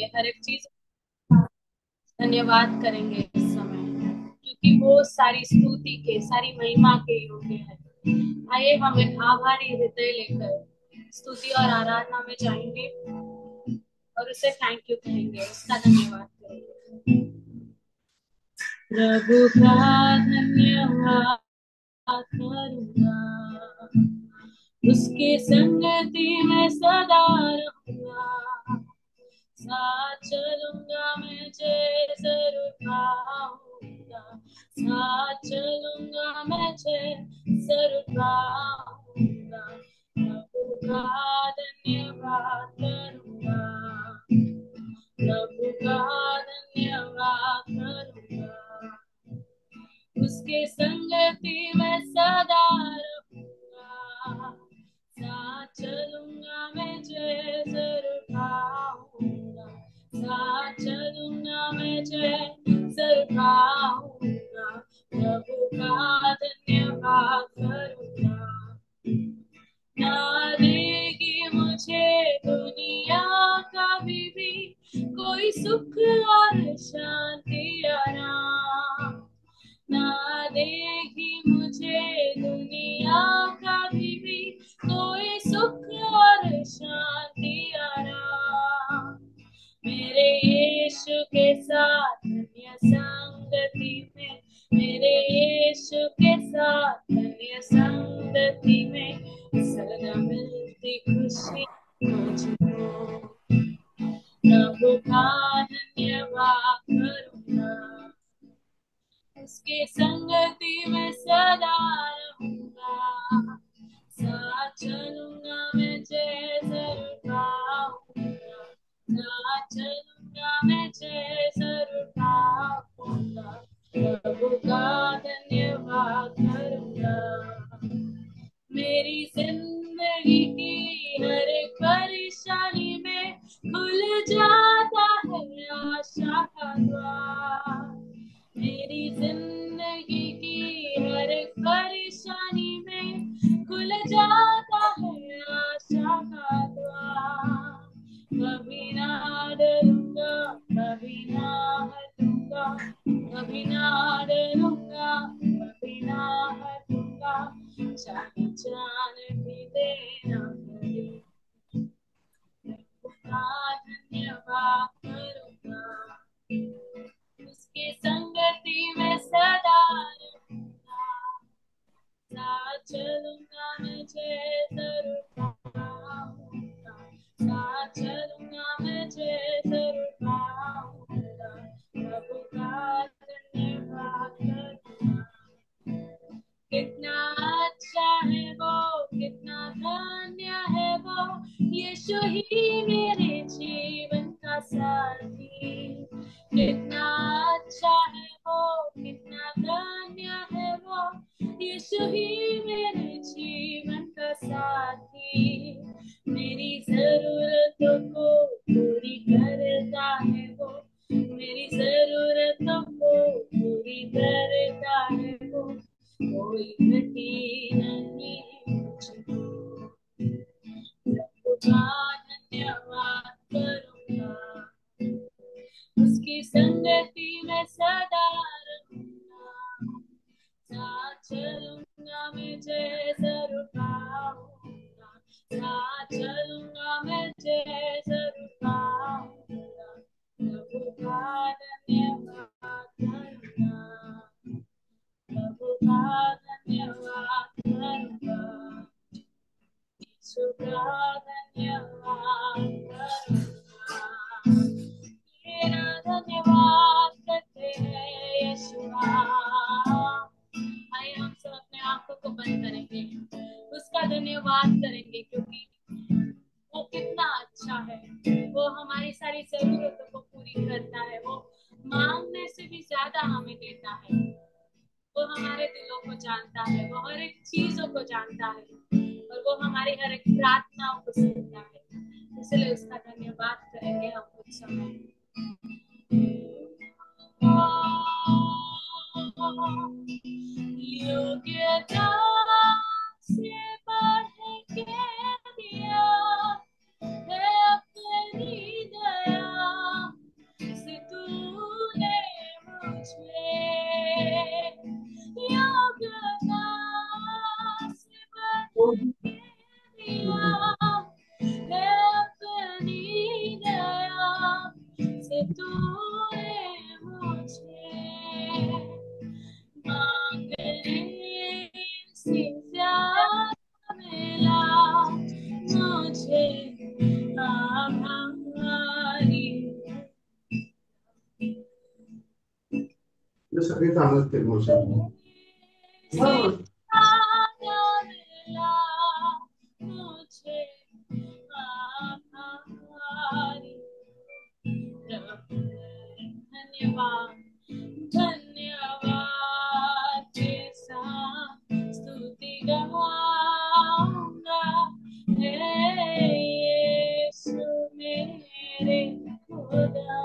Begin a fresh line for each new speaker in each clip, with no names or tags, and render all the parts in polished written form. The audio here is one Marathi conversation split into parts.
हर एक चीज धन्यवाद करेंगे इस समय, क्योंकि वो सारी स्तुति के, सारी महिमा के योग्य है। आइए हम एक आभारी हृदय लेकर स्तुति और आराधना में जाएंगे और उसे थैंक यू कहेंगे, उसका धन्यवाद करेंगे। प्रभु का धन्यवाद करूंगा, उसके संगति में सदा रहूंगा। साथ चलूंगा मैं जय जरूर पाऊंगा, साथ चलूंगा मैं जय जरूर पाऊंगा। प्रभु का धन्यवाद करूंगा, प्रभु का धन्यवाद करूंगा, उसके संगति में सदा रहूंगा। साथ चलूंगा मैं जय जरूर पाऊंगा, साथ चलूंगा मैं जय जरूर पाऊंगा। प्रभु का धन्यवाद करूंगा। ना देगी मुझे दुनिया कभी भी कोई सुख और शांति आराम, ना देगी मुझे दुनिया कभी भी कोई सुख और शांति आराम। मेरे यीशु के साथ धन्य संगति में, मेरे यीशु के साथ धन्य संगति में सदा मिलती खुशी मुझको। प्रभु का धन्यवाद करूंगा, उसके संगति में सदा रहूंगा। साथ चलूंगा मैं जय जरूर पाऊंगा, साथ चलूंगा मैं जय जरूर पाऊंगा। प्रभु का धन्यवाद करूंगा। मेरी जिंदगी की हर एक परेशानी में खुल जाता है आशा का द्वार। मेरी जिंदगी की हर एक परेशानी में खुल जाता है आशा का द्वार। कभी ना डरूंगा, कभी ना हटूंगा, कभी ना डरूंगा, कभी ना हटूंगा, चाहे जान भी देना पड़े। उसका धन्यवाद करूंगा, उसकी संगति में सदा रहूंगा। साथ चलूंगा मैं जय जरूर पाऊंगा, साथ चलूंगा मैं जय जरूर पाऊंगा। प्रभु का धन्यवाद करूंगा। कितना अच्छा है वो, कितना धन्य है वो, यीशु ही मेरे जीवन का साथी। कितना अच्छा है वो, कितना धन्य है वो, यीशु ही मेरे जीवन का साथी। मेरी जरूरतों को पूरी करता है वो, मेरी जरूरतों को पूरी करता है वो, कोई घटी नहीं मुझको। प्रभु का धन्यवाद करूंगा, उसकी संगति में सदा रहूंगा। साथ चलूंगा मैं जय जरूर पाऊंगा, साथ चलूंगा मैं जय जरूर पाऊंगा। प्रभु का धन्यवाद करूंगा, प्रभु का धन्यवाद करूंगा, यीशु का धन्यवाद करूंगा। तेरा धन्यवाद करते हैं यीशुआ। आइए हम सब अपने आंखों को बंद करेंगे, उसका धन्यवाद करेंगे, क्योंकि वो कितना अच्छा है। वो हमारी सारी जरूरतों को पूरी करता है, वो मांगने से भी ज्यादा हमें देता है। वो हमारे दिलों को जानता है, वो हर एक चीजों को जानता है, और वो हमारी हर एक प्रार्थनाओं को सुनता है। इसलिए उसका धन्यवाद करेंगे हम कुछ समय। योग्यता से बढ़ के दिया है अपनी दया, तूने मुझे मांगने से ज्यादा मिला, मुझे आभारी।
ये सभी कागज थे मोशन।
मिला मुझे आभारी। धन्यवाद धन्यवाद के साथ स्तुति गाऊंगा, हे यीशु मेरे खुदा।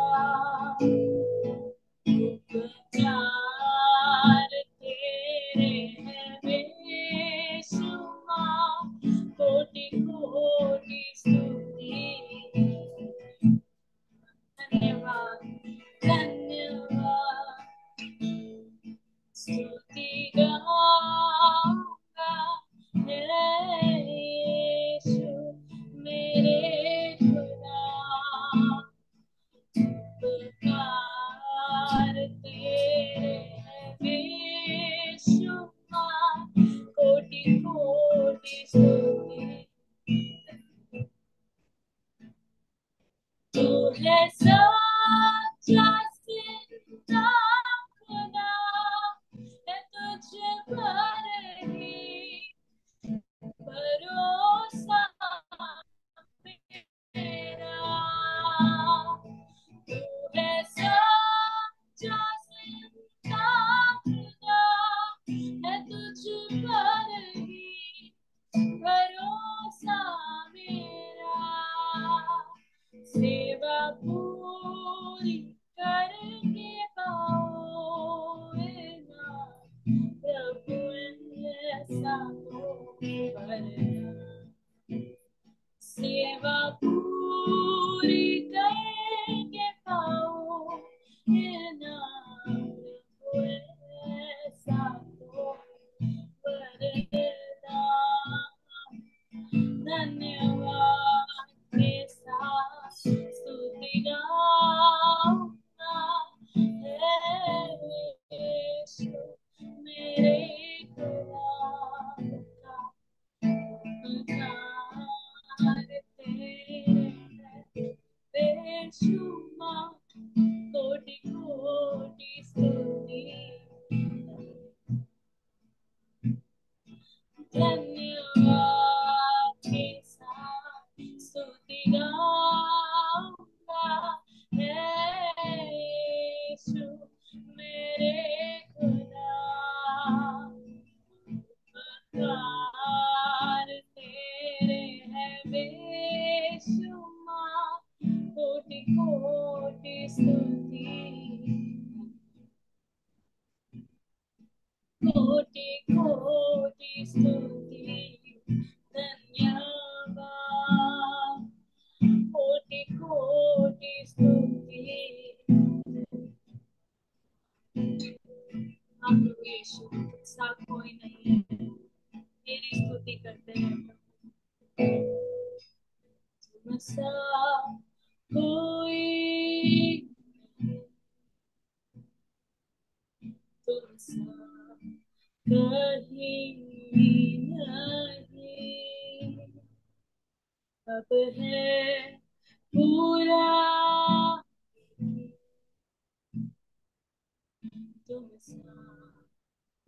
उपकार तेरे हैं बेशुमार, कोटि कोटि स्तुति। धन्यवाद धन्यवाद स्तुति गाऊंगा, हे यीशु मेरे खुदा। उपकार तेरे हैं बेशुमार, कोटि कोटि स्तुति। तू है सच्चा जिंदा खुदा, है तुझ पर ही भरोसा मेरा। तू है सच्चा जिंदा खुदा, है तुझ पर ही भरोसा मेरा। सेवा पूरी करके पाऊंगा, प्रभु ऐसा तो करना। सेवा पूरी करके पाऊंगा, प्रभु ऐसा तो करना। धन्यवाद के साथ स्तुति गाऊंगा, हे यीशु मेरे खुदा। उपकार तेरे बेशुमार, कोटि कोटि स्तुति। धन्यवाद के साथ स्तुति गाऊंगा, हे यीशु मेरे खुदा। उपकार तेरे हैं बेशुमार, कोटि कोटि स्तुति। कोटि कोटि स्तुति। धन्यवाद कोटि कोटि स्तुति। हम लोग यीशु सा कोई नहीं है, तेरी स्तुति करते हैं। तुम सा कोई, तुम सा कहीं नहीं। अब है पूरा तुम सा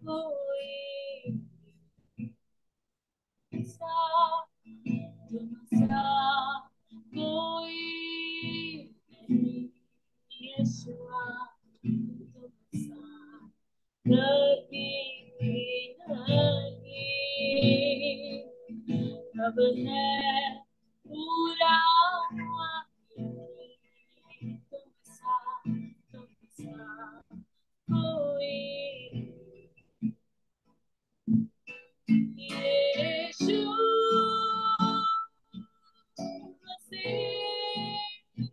कोई, सा तुम सा कोई नहीं। यीशुआ तुम सा कहीं नहीं। अब है पूरा तुम सा कोई। यीशु मसीह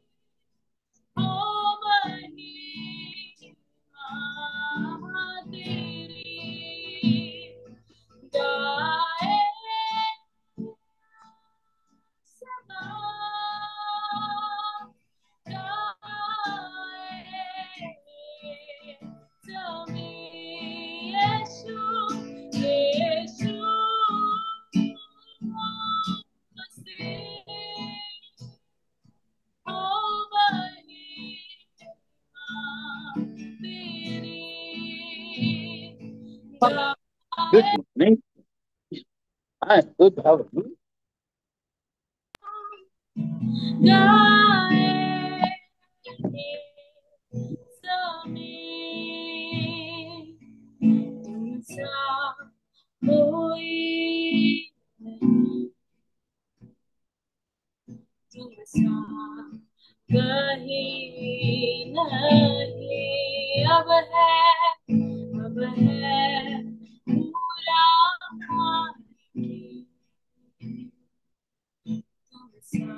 ओ महिमा तेरी गाए
Good morning. I'm good. How are you?
कहीं नहीं अब है पूरा तुमसा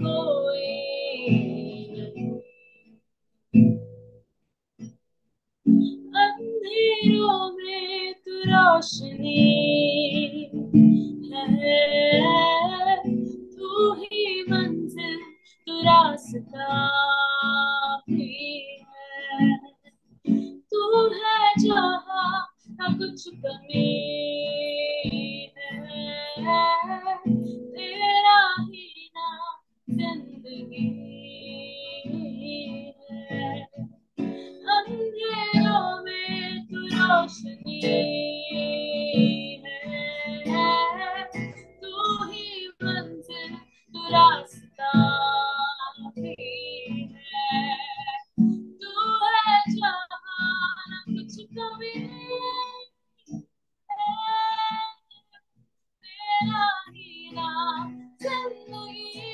कोई अंधेरों में तू रोशनी है, तू ही मंजिल तू रास्ता भी है, तू है जहाँ ना कुछ कमी है, तेरा ही ना जिंदगी है, अंधेरों में तू रोशनी है, तू ही मंजिल तू रास्ता भी है, तू है जहाँ कुछ कमी है, तेरा ही नाम जिंदगी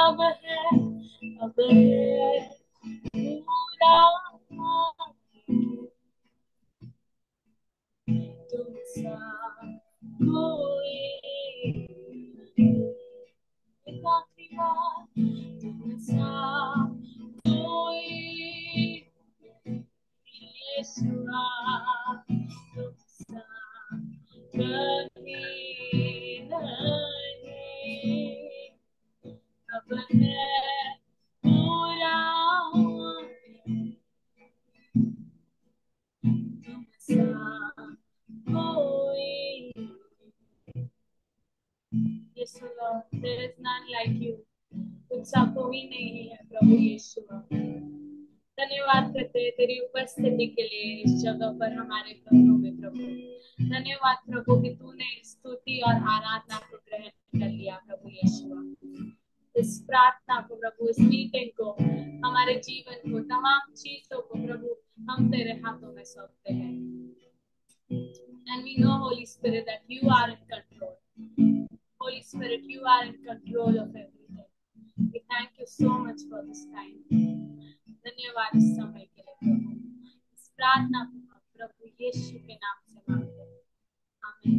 अब है पूरा तुमसा कोई तुमसा कोई यीशुआ तुमसा कहीं नहीं अब है पूरा तुमसा कोई Yeshu lord there is none like you तुमसा कोई नहीं है प्रभु यीशु धन्यवाद करते हैं तेरी उपस्थिति के लिए इस जगह पर हमारे घरों में प्रभु धन्यवाद प्रभु कि तूने स्तुति और आराधना को ग्रहण कर लिया प्रभु यीशु इस प्रार्थना को प्रभु इस मीटिंग को हमारे जीवन को तमाम चीजों को प्रभु हम तेरे हाथों में सौंपते हैं and we know Holy Spirit that you are in control Holy Spirit you are in control of everything we thank you so much for this time धन्यवाद इस समय के लिए प्रभु इस प्रार्थना को प्रभु यीशु के नाम से मांगते हैं आमीन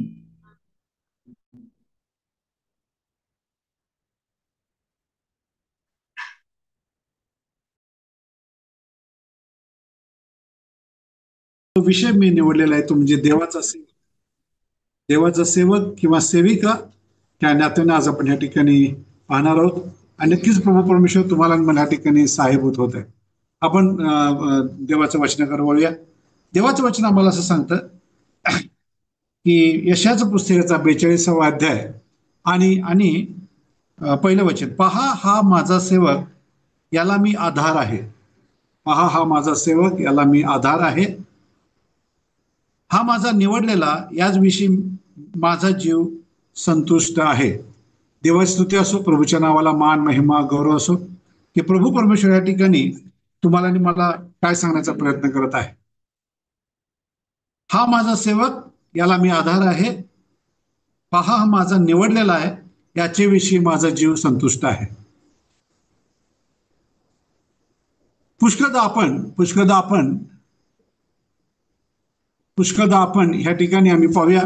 तो विषय मी निवडलेला आहे तो म्हणजे देवाचा सेवक किंवा सेविका त्या नात्याने आज आपण या ठिकाणी पाहणार आहोत आणि नक्कीच प्रभू परमेश्वर तुम्हाला मला या ठिकाणी सहाय्यभूत होत आहे आपण देवाचं वचनाकडे वळूया देवाचं वचन आम्हाला असं सांगतं की यशाचं पुस्तकाचा 42वा अध्याय आणि पहिलं वचन पहा हा माझा सेवक याला मी आधार आहे पहा हा माझा सेवक याला मी आधार आहे हा माझा निवडलेला याच विषयी माझा जीव संतुष्ट आहे. देवाची स्तुती असो, प्रभूच्या नावाला मान महिमा गौरव असो, की प्रभू परमेश्वर या ठिकाणी तुम्हाला आणि मला काय सांगण्याचा प्रयत्न करत आहे. हा माझा सेवक, याला मी आधार आहे. पहा, हा माझा निवडलेला आहे, याच्याविषयी माझा जीव संतुष्ट आहे. पुष्कळदा आपण ह्या ठिकाणी आम्ही पाहूया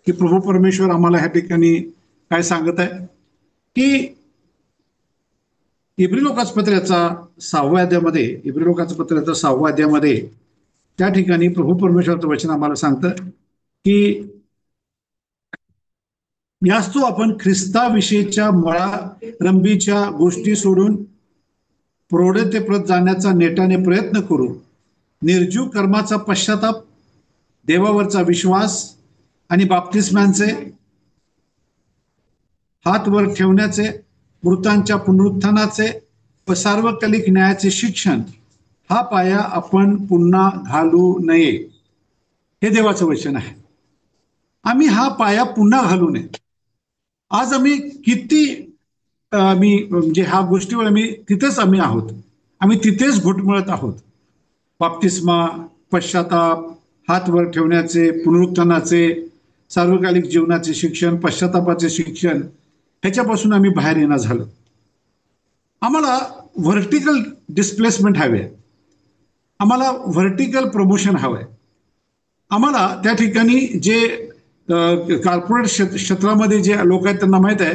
की प्रभू परमेश्वर आम्हाला ह्या ठिकाणी काय सांगत आहे की इब्री लोकांचं पत्राचा 6व्या अध्यायामध्ये त्या ठिकाणी प्रभू परमेश्वराचं वचन आम्हाला सांगतं की यास्तव आपण ख्रिस्ताविषयीच्या मळारंबीच्या गोष्टी सोडून प्रौढतेप्रत जाण्याचा नेटाने प्रयत्न करू. निर्जीव कर्माचा पश्चाताप, देवावरचा विश्वास आणि बाप्तिस्मांचे, हात वर ठेवण्याचे, मृतांच्या पुनरुत्थानाचे व सार्वकालिक न्यायाचे शिक्षण, हा पाया आपण पुन्हा घालू नये. हे देवाचं वचन आहे. आम्ही हा पाया पुन्हा घालू नये. आज आम्ही किती म्हणजे ह्या गोष्टीवर आम्ही आहोत. आम्ही तिथेच घुटमळत आहोत. बाप्तिस्मा, पश्चाताप, हात वर ठेवण्याचे, पुनरुत्थानाचे, सार्वकालिक जीवनाचे शिक्षण, पश्चातापाचे शिक्षण, ह्याच्यापासून आम्ही बाहेर येणं झालो. आम्हाला व्हर्टिकल डिस्प्लेसमेंट हवे, आम्हाला व्हर्टिकल प्रमोशन हवंय. आम्हाला त्या ठिकाणी जे कॉर्पोरेट क्षेत्रामध्ये जे लोक आहेत त्यांना माहित आहे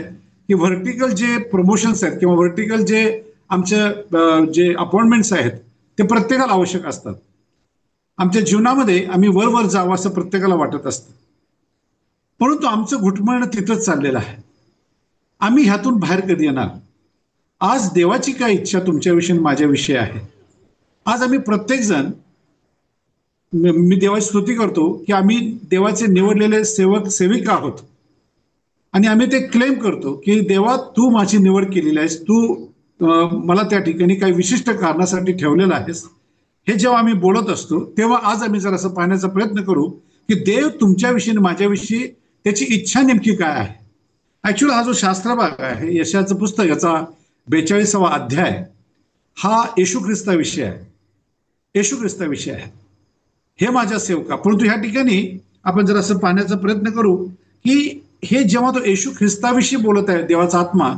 की व्हर्टिकल जे प्रमोशन्स आहेत किंवा व्हर्टिकल जे आमचे जे अपॉइंटमेंट्स आहेत ते प्रत्येकाला आवश्यक असतात. आमच्या जीवनामध्ये आम्ही वर जावं असं प्रत्येकाला वाटत असतं, परंतु आमचं घुटमळणं तिथंच चाललेलं आहे. आम्ही ह्यातून बाहेर कधी येणार? आज देवाची काय इच्छा तुमच्याविषयी माझ्याविषयी आहे. आज आम्ही प्रत्येकजण, मी देवाची स्तुती करतो की आम्ही देवाचे निवडलेले सेविका आहोत आणि आम्ही ते क्लेम करतो की देवा, तू माझी निवड केलेली आहेस, तू मला त्या ठिकाणी काही विशिष्ट कारणासाठी ठेवलेलं आहेस. हे जेव्हा आम्ही बोलत असतो तेव्हा आज आम्ही जर असं पाहण्याचा प्रयत्न करू की देव तुमच्याविषयी माझ्याविषयी त्याची इच्छा नेमकी काय आहे. ऍक्च्युअली हा जो शास्त्रभाग आहे, यशाचं पुस्तक, याचा 42वा अध्याय हा येशू ख्रिस्ताविषयी आहे. येशू ख्रिस्ताविषयी आहे. हे माझ्या सेवका. परंतु ह्या ठिकाणी आपण जर असं पाहण्याचा प्रयत्न करू की हे जेव्हा तो येशू ख्रिस्ताविषयी बोलत आहे, देवाचा आत्मा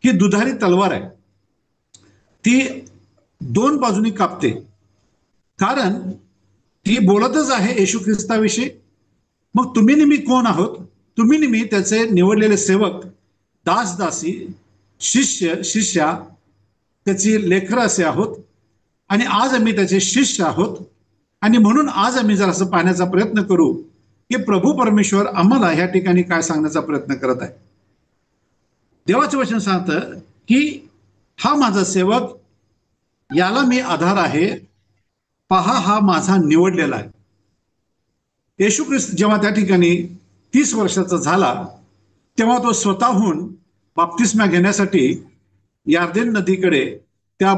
ही दुधारी तलवार आहे. ती दोन बाजूनी कापते, कारण ती बोलतच आहे येशू ख्रिस्ताविषयी. मग तुम्ही नेहमी कोण आहोत? तुम्ही नेहमी त्याचे निवडलेले सेवक, दास दासी, शिष्या, त्याची लेकरं असे आहोत. आणि आज आम्ही त्याचे शिष्य आहोत. आणि म्हणून आज आम्ही जर असं पाहण्याचा प्रयत्न करू की प्रभू परमेश्वर आम्हाला ह्या ठिकाणी काय सांगण्याचा प्रयत्न करत आहे. देवाचं वचन सांगतं की हा माझा सेवक, याला मी आधार आहे. पहा, हा माझा निवडलेला आहे. येशू ख्रिस्त जेव्हा त्या ठिकाणी 30 वर्षाचा झाला तेव्हा तो स्वतःहून बाप्तिस्मा घेण्यासाठी यार्देन नदीकडे, त्या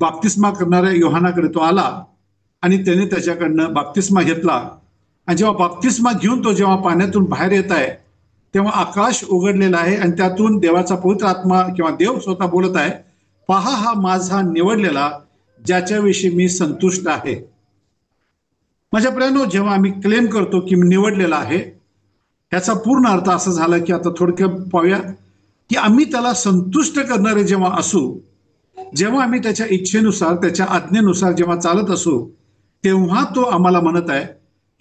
बाप्तिस्मा करणाऱ्या योहानाकडे तो आला आणि त्याने त्याच्याकडनं बाप्तिस्मा घेतला. आणि जेव्हा बाप्तिस्मा घेऊन तो जेव्हा पाण्यातून बाहेर येत आहे तेव्हा आकाश उघडलेला आहे आणि त्यातून देवाचा पवित्र आत्मा किंवा देव स्वतः बोलत आहे, पहा, हा माझा निवडलेला, ज्याच्याविषयी मी संतुष्ट आहे. माझ्या प्रियानो, जेव्हा आम्ही क्लेम करतो की मी निवडलेला आहे, ह्याचा पूर्ण अर्थ असा झाला की आता थोडक्यात पाहूया की आम्ही त्याला संतुष्ट करणारे जेव्हा असू, जेव्हा आम्ही त्याच्या इच्छेनुसार, त्याच्या आज्ञेनुसार जेव्हा चालत असू, तेव्हा तो आम्हाला म्हणत आहे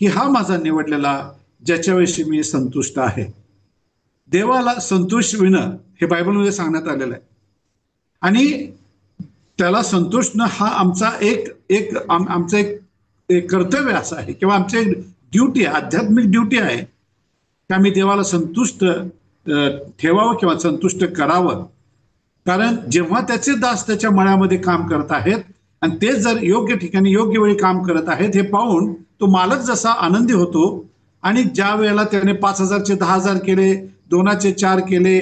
की हा माझा निवडलेला, ज्याच्याविषयी मी संतुष्ट आहे. देवाला संतुष्ट होणं हे बायबलमध्ये सांगण्यात आलेलं आहे. आणि त्याला संतुष्ट हा आमचा आमचं एक कर्तव्य असं आहे किंवा आमची एक ड्युटी आहे, आध्यात्मिक ड्युटी आहे की आम्ही देवाला संतुष्ट ठेवावं किंवा संतुष्ट करावं. कारण जेव्हा त्याचे दास त्याच्या मळ्यामध्ये काम करत आहेत आणि ते जर योग्य ठिकाणी योग्य वेळी काम करत आहेत हे पाहून तो मालक जसा आनंदी होतो, आणि ज्या वेळेला त्याने 5,000चे 10,000 केले, 2चे 4 केले,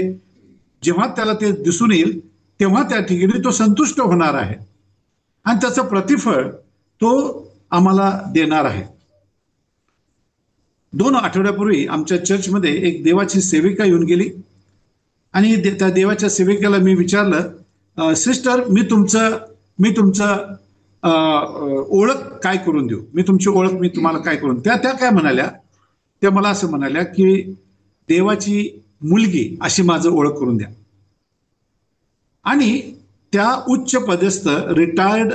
जेव्हा त्याला ते दिसून येईल तेव्हा त्या ठिकाणी तो संतुष्ट होणार आहे आणि त्याचं प्रतिफळ तो आम्हाला देणार आहे. 2 आठवड्यापूर्वी आमच्या चर्चमध्ये एक देवाची सेविका येऊन गेली आणि त्या देवाच्या सेविकेला मी विचारलं, सिस्टर मी तुमचं ओळख काय करून देऊ, मी तुमची ओळख मी तुम्हाला काय करून, त्या काय म्हणाल्या, त्या मला असं म्हणाल्या की देवाची मुलगी अशी माझं ओळख करून द्या. आणि त्या उच्च पदस्थ रिटायर्ड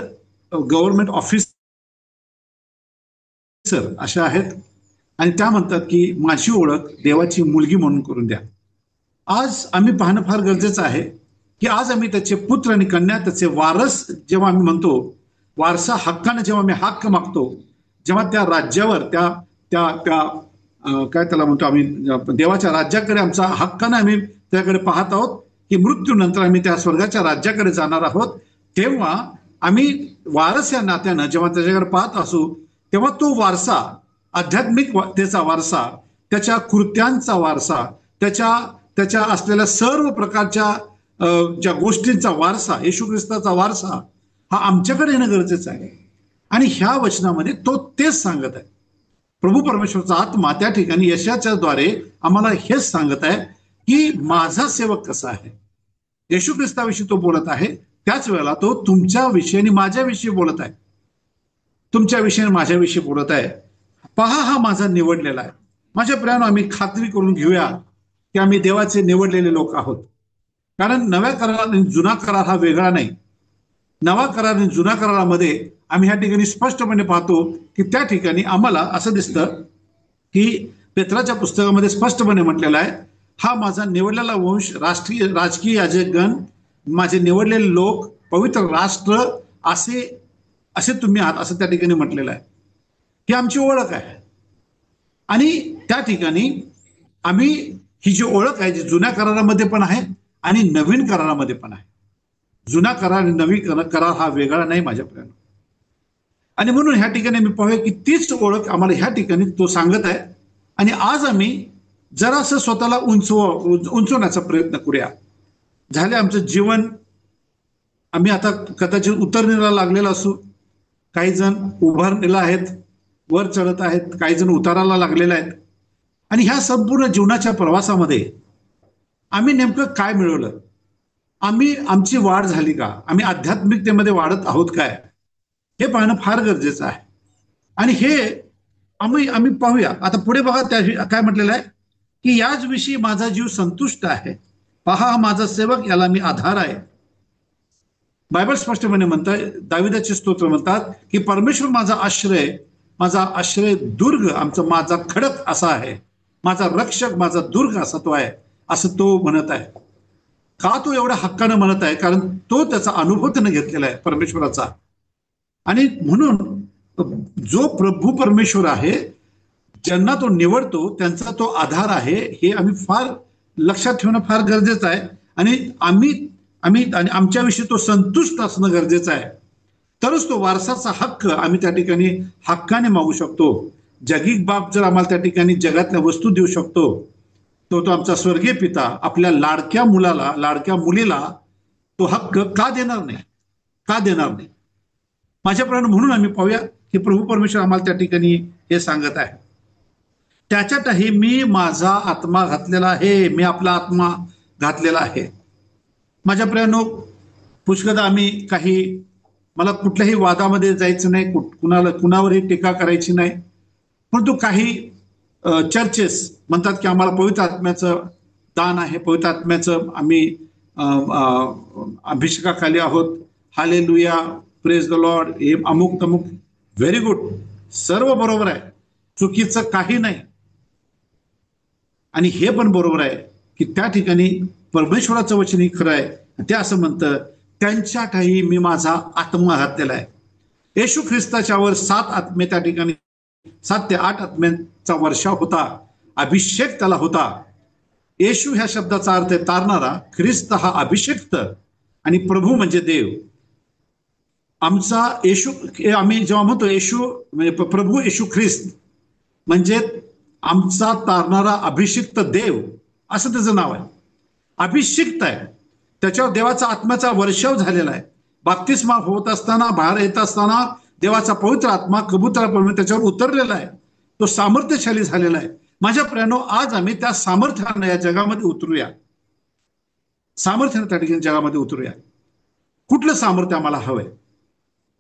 गव्हर्नमेंट ऑफिसर अशा आहेत आणि त्या म्हणतात की माझी ओळख देवाची मुलगी म्हणून करून द्या. आज आम्ही पाहणं फार गरजेचं आहे की आज आम्ही त्याचे पुत्र आणि कन्या, त्याचे वारस जेव्हा आम्ही म्हणतो, वारसा हक्काने जेव्हा आम्ही हक्क मागतो, जेव्हा त्या राज्यावर त्या त्या त्या काय त्याला म्हणतो आम्ही, देवाच्या राज्याकडे आमचा हक्काने आम्ही त्याकडे पाहत आहोत की मृत्यूनंतर आम्ही त्या स्वर्गाच्या राज्याकडे जाणार आहोत, तेव्हा आम्ही वारस या नात्यानं जेव्हा त्याच्याकडे पाहत असू, तेव्हा तो वारसा, आध्यात्मिकतेचा वारसा, त्याच्या कृत्यांचा वारसा, त्याच्या असलेल्या सर्व प्रकारच्या ज्या गोष्टींचा वारसा, येशू ख्रिस्ताचा वारसा हा आमच्याकडे येणं गरजेचं आहे. आणि ह्या वचनामध्ये तो तेच सांगत आहे. प्रभू परमेश्वरचा आत्मा त्या ठिकाणी यशाच्या द्वारे आम्हाला हेच सांगत आहे की माझा सेवक कसा आहे. येशू ख्रिस्ताविषयी तो बोलत आहे, त्याच वेळेला तो तुमच्या विषयी आणि माझ्याविषयी बोलत आहे, तुमच्या विषयी माझ्याविषयी बोलत आहे. पहा हा माझा निवडलेला आहे. माझ्या प्रियानो, आम्ही खात्री करून घेऊया की आम्ही देवाचे निवडलेले लोक आहोत. कारण नव्या करार आणि जुना करार हा वेगळा नाही. नवा करार आणि जुना करारामध्ये आम्ही ह्या ठिकाणी स्पष्टपणे पाहतो की त्या ठिकाणी आम्हाला असं दिसतं की पेत्राच्या पुस्तकामध्ये स्पष्टपणे म्हटलेलं आहे, हा माझा निवडलेला वंश, राजकीय याजकगण, माझे निवडलेले लोक, पवित्र राष्ट्र, असे तुम्ही आहात, असं त्या ठिकाणी म्हटलेलं आहे. ही आमची ओळख आहे. आणि त्या ठिकाणी आम्ही ही जी ओळख आहे, जी जुन्या करारामध्ये पण आहे आणि नवीन करारामध्ये पण आहे. जुना करार आणि नवीन करार हा वेगळा नाही माझ्या प्रियानो. आणि म्हणून ह्या ठिकाणी मी पाहूया की तीच ओळख आम्हाला ह्या ठिकाणी तो सांगत आहे. आणि आज आम्ही जरासं स्वतःला उंचवण्याचा प्रयत्न करूया. झाले आमचं जीवन, आम्ही आता कदाचित उतरणीला लागलेला असू, काही जण उभारणीला आहेत, वर चढत आहेत, काही जण उताराला लागलेले आहेत. आणि ह्या संपूर्ण जीवनाच्या प्रवासामध्ये आम्ही नेमकं काय मिळवलं, आमची वाढ झाली का, आम्ही आध्यात्मिकतेमध्ये वाढत आहोत काय, हे पाहणं फार गरजेचं आहे. आणि हे आम्ही पाहूया. आता पुढे बघा त्या काय म्हटलेलं आहे की याच विषयी माझा जीव संतुष्ट आहे, पहा माझा सेवक, याला मी आधार आहे. बायबल स्पष्टपणे म्हणतात, दाविदाचे स्तोत्र म्हणतात की परमेश्वर माझा आश्रय दुर्ग, माझा खडक असा आहे, माझा रक्षक, माझा दुर्ग असा तो आहे, असं तो म्हणत आहे. का तो एवढ्या हक्कानं म्हणत आहे? कारण तो त्याचा अनुभव त्यानं घेतलेला आहे परमेश्वराचा. आणि म्हणून जो प्रभू परमेश्वर आहे, ज्यांना तो निवडतो त्यांचा तो आधार आहे, हे आम्ही फार लक्षात ठेवणं फार गरजेचं आहे. आणि आमच्याविषयी तो संतुष्ट असणं गरजेचं आहे. तरच तो वारसाचा हक्क आम्ही त्या ठिकाणी हक्काने मागू शकतो. जगिक बाप जर आम्हाला त्या ठिकाणी जगातल्या वस्तू देऊ शकतो, तो आमचा स्वर्गीय पिता आपल्या लाडक्या मुलीला तो हक्क का देणार नाही? माझ्या प्रियानो, म्हणून आम्ही पाहूया की प्रभू परमेश्वर आम्हाला त्या ठिकाणी हे सांगत आहे, त्याच्यातही मी माझा आत्मा घातलेला आहे, मी आपला आत्मा घातलेला आहे. माझ्या प्रियानो, पुष्कळदा मला कुठल्याही वादामध्ये जायचं नाही, कुणावरही टीका करायची नाही. परंतु काही चर्चेस म्हणतात की आम्हाला पवित्र आत्म्याचं दान आहे, पवित्र आत्म्याचं आम्ही अभिषेकाखाली आहोत, हालेलुया, प्रेज द लॉर्ड, हे अमुक तमुक. व्हेरी गुड, सर्व बरोबर आहे, चुकीचं काही नाही. आणि हे पण बरोबर आहे की त्या ठिकाणी परमेश्वराचं वचन ही खरं आहे. ते असं म्हणतं, त्यांच्यातही मी माझा आत्मा घातलेला आहे. येशू ख्रिस्ताच्यावर 7 आत्मे, त्या ठिकाणी 7 ते 8 आत्म्यांचा वर्षाव होता, अभिषेक त्याला होता. येशू ह्या शब्दाचा अर्थ आहे तारणारा, ख्रिस्त हा अभिषेक्त, आणि प्रभू म्हणजे देव. आमचा येशू, आम्ही जेव्हा म्हणतो येशू म्हणजे प्रभू येशू ख्रिस्त, म्हणजे आमचा तारणारा अभिषिक्त देव, असं त्याचं नाव आहे. अभिषिक्त आहे, त्याच्यावर देवाचा आत्म्याचा वर्षाव झालेला आहे. बाप्तिस्मा होत असताना, बाहेर येत असताना देवाचा पवित्र आत्मा कबुतराप्रमाणे त्याच्यावर उतरलेला आहे. तो सामर्थ्यशाली झालेला आहे. माझ्या प्रियानो, आज आम्ही त्या सामर्थ्यानं या जगामध्ये उतरूया, सामर्थ्यानं त्या ठिकाणी जगामध्ये उतरूया. कुठलं सामर्थ्य आम्हाला हवंय?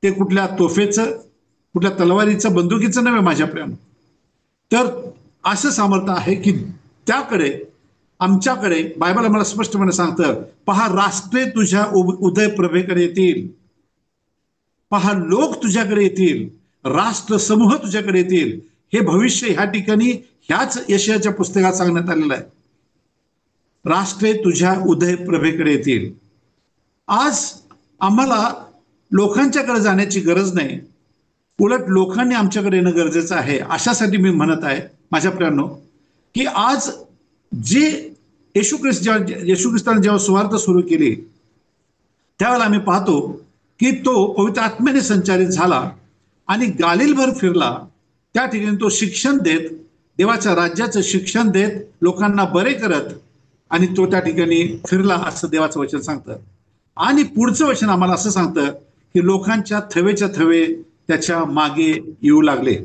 ते कुठल्या तोफेचं, कुठल्या तलवारीचं, बंदुकीचं नव्हे माझ्या प्रियानो. तर असं सामर्थ्य आहे की त्याकडे, आमच्याकडे बायबल आम्हाला स्पष्टपणे सांगतं, पहा राष्ट्रे तुझ्या उदय प्रभेकडे येतील, पहा लोक तुझ्याकडे येतील, राष्ट्र समूह तुझ्याकडे येतील. हे भविष्य ह्या ठिकाणी ह्याच यशाच्या पुस्तकात सांगण्यात आलेलं आहे. राष्ट्रे तुझ्या उदय प्रभेकडे येतील. आज आम्हाला लोकांच्याकडे जाण्याची गरज नाही, उलट लोकांनी आमच्याकडे येणं गरजेचं आहे. अशासाठी मी म्हणत आहे माझ्या प्रियांनो, की आज जे येशू ख्रिस्ताने जेव्हा सुवार्थ सुरू केली, त्यावेळेला आम्ही पाहतो की तो पवित्र आत्म्याने संचालित झाला आणि गालिलभर फिरला. त्या ठिकाणी तो शिक्षण देत, देवाच्या राज्याचं शिक्षण देत, लोकांना बरे करत, आणि तो त्या ठिकाणी फिरला असं देवाचं वचन सांगतं. आणि पुढचं वचन आम्हाला असं सांगतं की लोकांच्या थवेच्या थवे त्याच्या मागे येऊ लागले.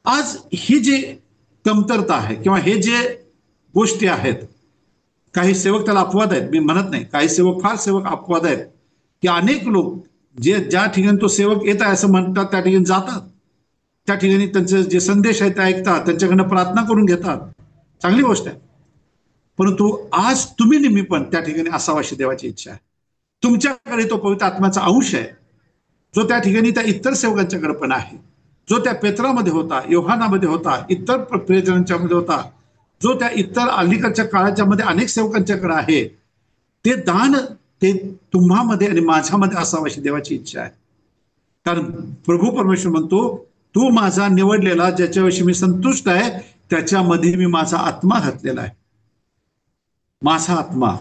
आज ही जी कमतरता आहे किंवा हे जे गोष्टी आहेत, काही सेवक त्याला अपवाद आहेत, मी म्हणत नाही, काही सेवक, फार सेवक अपवाद आहेत, की अनेक लोक जे ज्या ठिकाणी तो सेवक येत आहे असं म्हणतात त्या ठिकाणी जातात, त्या ठिकाणी त्यांचे जे संदेश आहेत ते ऐकतात, त्यांच्याकडनं प्रार्थना करून घेतात, चांगली गोष्ट आहे. परंतु आज तुम्ही नेहमी पण त्या ठिकाणी असावा अशी देवाची इच्छा आहे. तुमच्याकडे तो पवित्र आत्म्याचा अंश आहे, जो त्या ठिकाणी त्या इतर सेवकांच्याकडे पण आहे, जो त्या पेत्रामध्ये होता, योहानामध्ये होता, इतर प्रियजनांच्या मध्ये होता, जो त्या इतर अलीकडच्या काळाच्या मध्ये अनेक सेवकांच्याकडे आहे. ते दान ते तुम्हामध्ये आणि माझ्यामध्ये असावं अशी देवाची इच्छा आहे. कारण प्रभू परमेश्वर म्हणतो, तू माझा निवडलेला, ज्याच्याविषयी मी संतुष्ट आहे, त्याच्यामध्ये मी माझा आत्मा घातलेला आहे. माझा आत्मा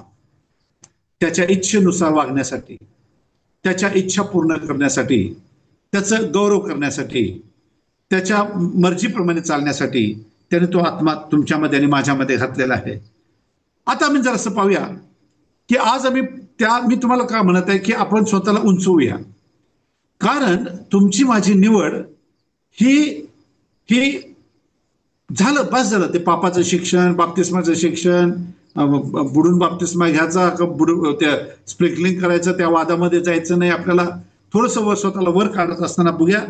त्याच्या इच्छेनुसार वागण्यासाठी, त्याच्या इच्छा पूर्ण करण्यासाठी, त्याचं गौरव करण्यासाठी, त्याच्या मर्जीप्रमाणे चालण्यासाठी त्याने तो आत्मा तुमच्यामध्ये आणि माझ्यामध्ये घातलेला आहे. आता आम्ही जरासं पाहूया की आज मी तुम्हाला काय म्हणत आहे की आपण स्वतःला उंचवूया. कारण तुमची माझी निवड ही झालं, बस झालं. ते पापाचं शिक्षण, बाप्तिस्माचं शिक्षण, बुडून बाप्तिस्मा घ्यायचा का त्या स्प्रिंकलिंग करायचं, त्या वादामध्ये जायचं नाही. आपल्याला थोडंसं स्वतःला वर काढत असताना बघूया,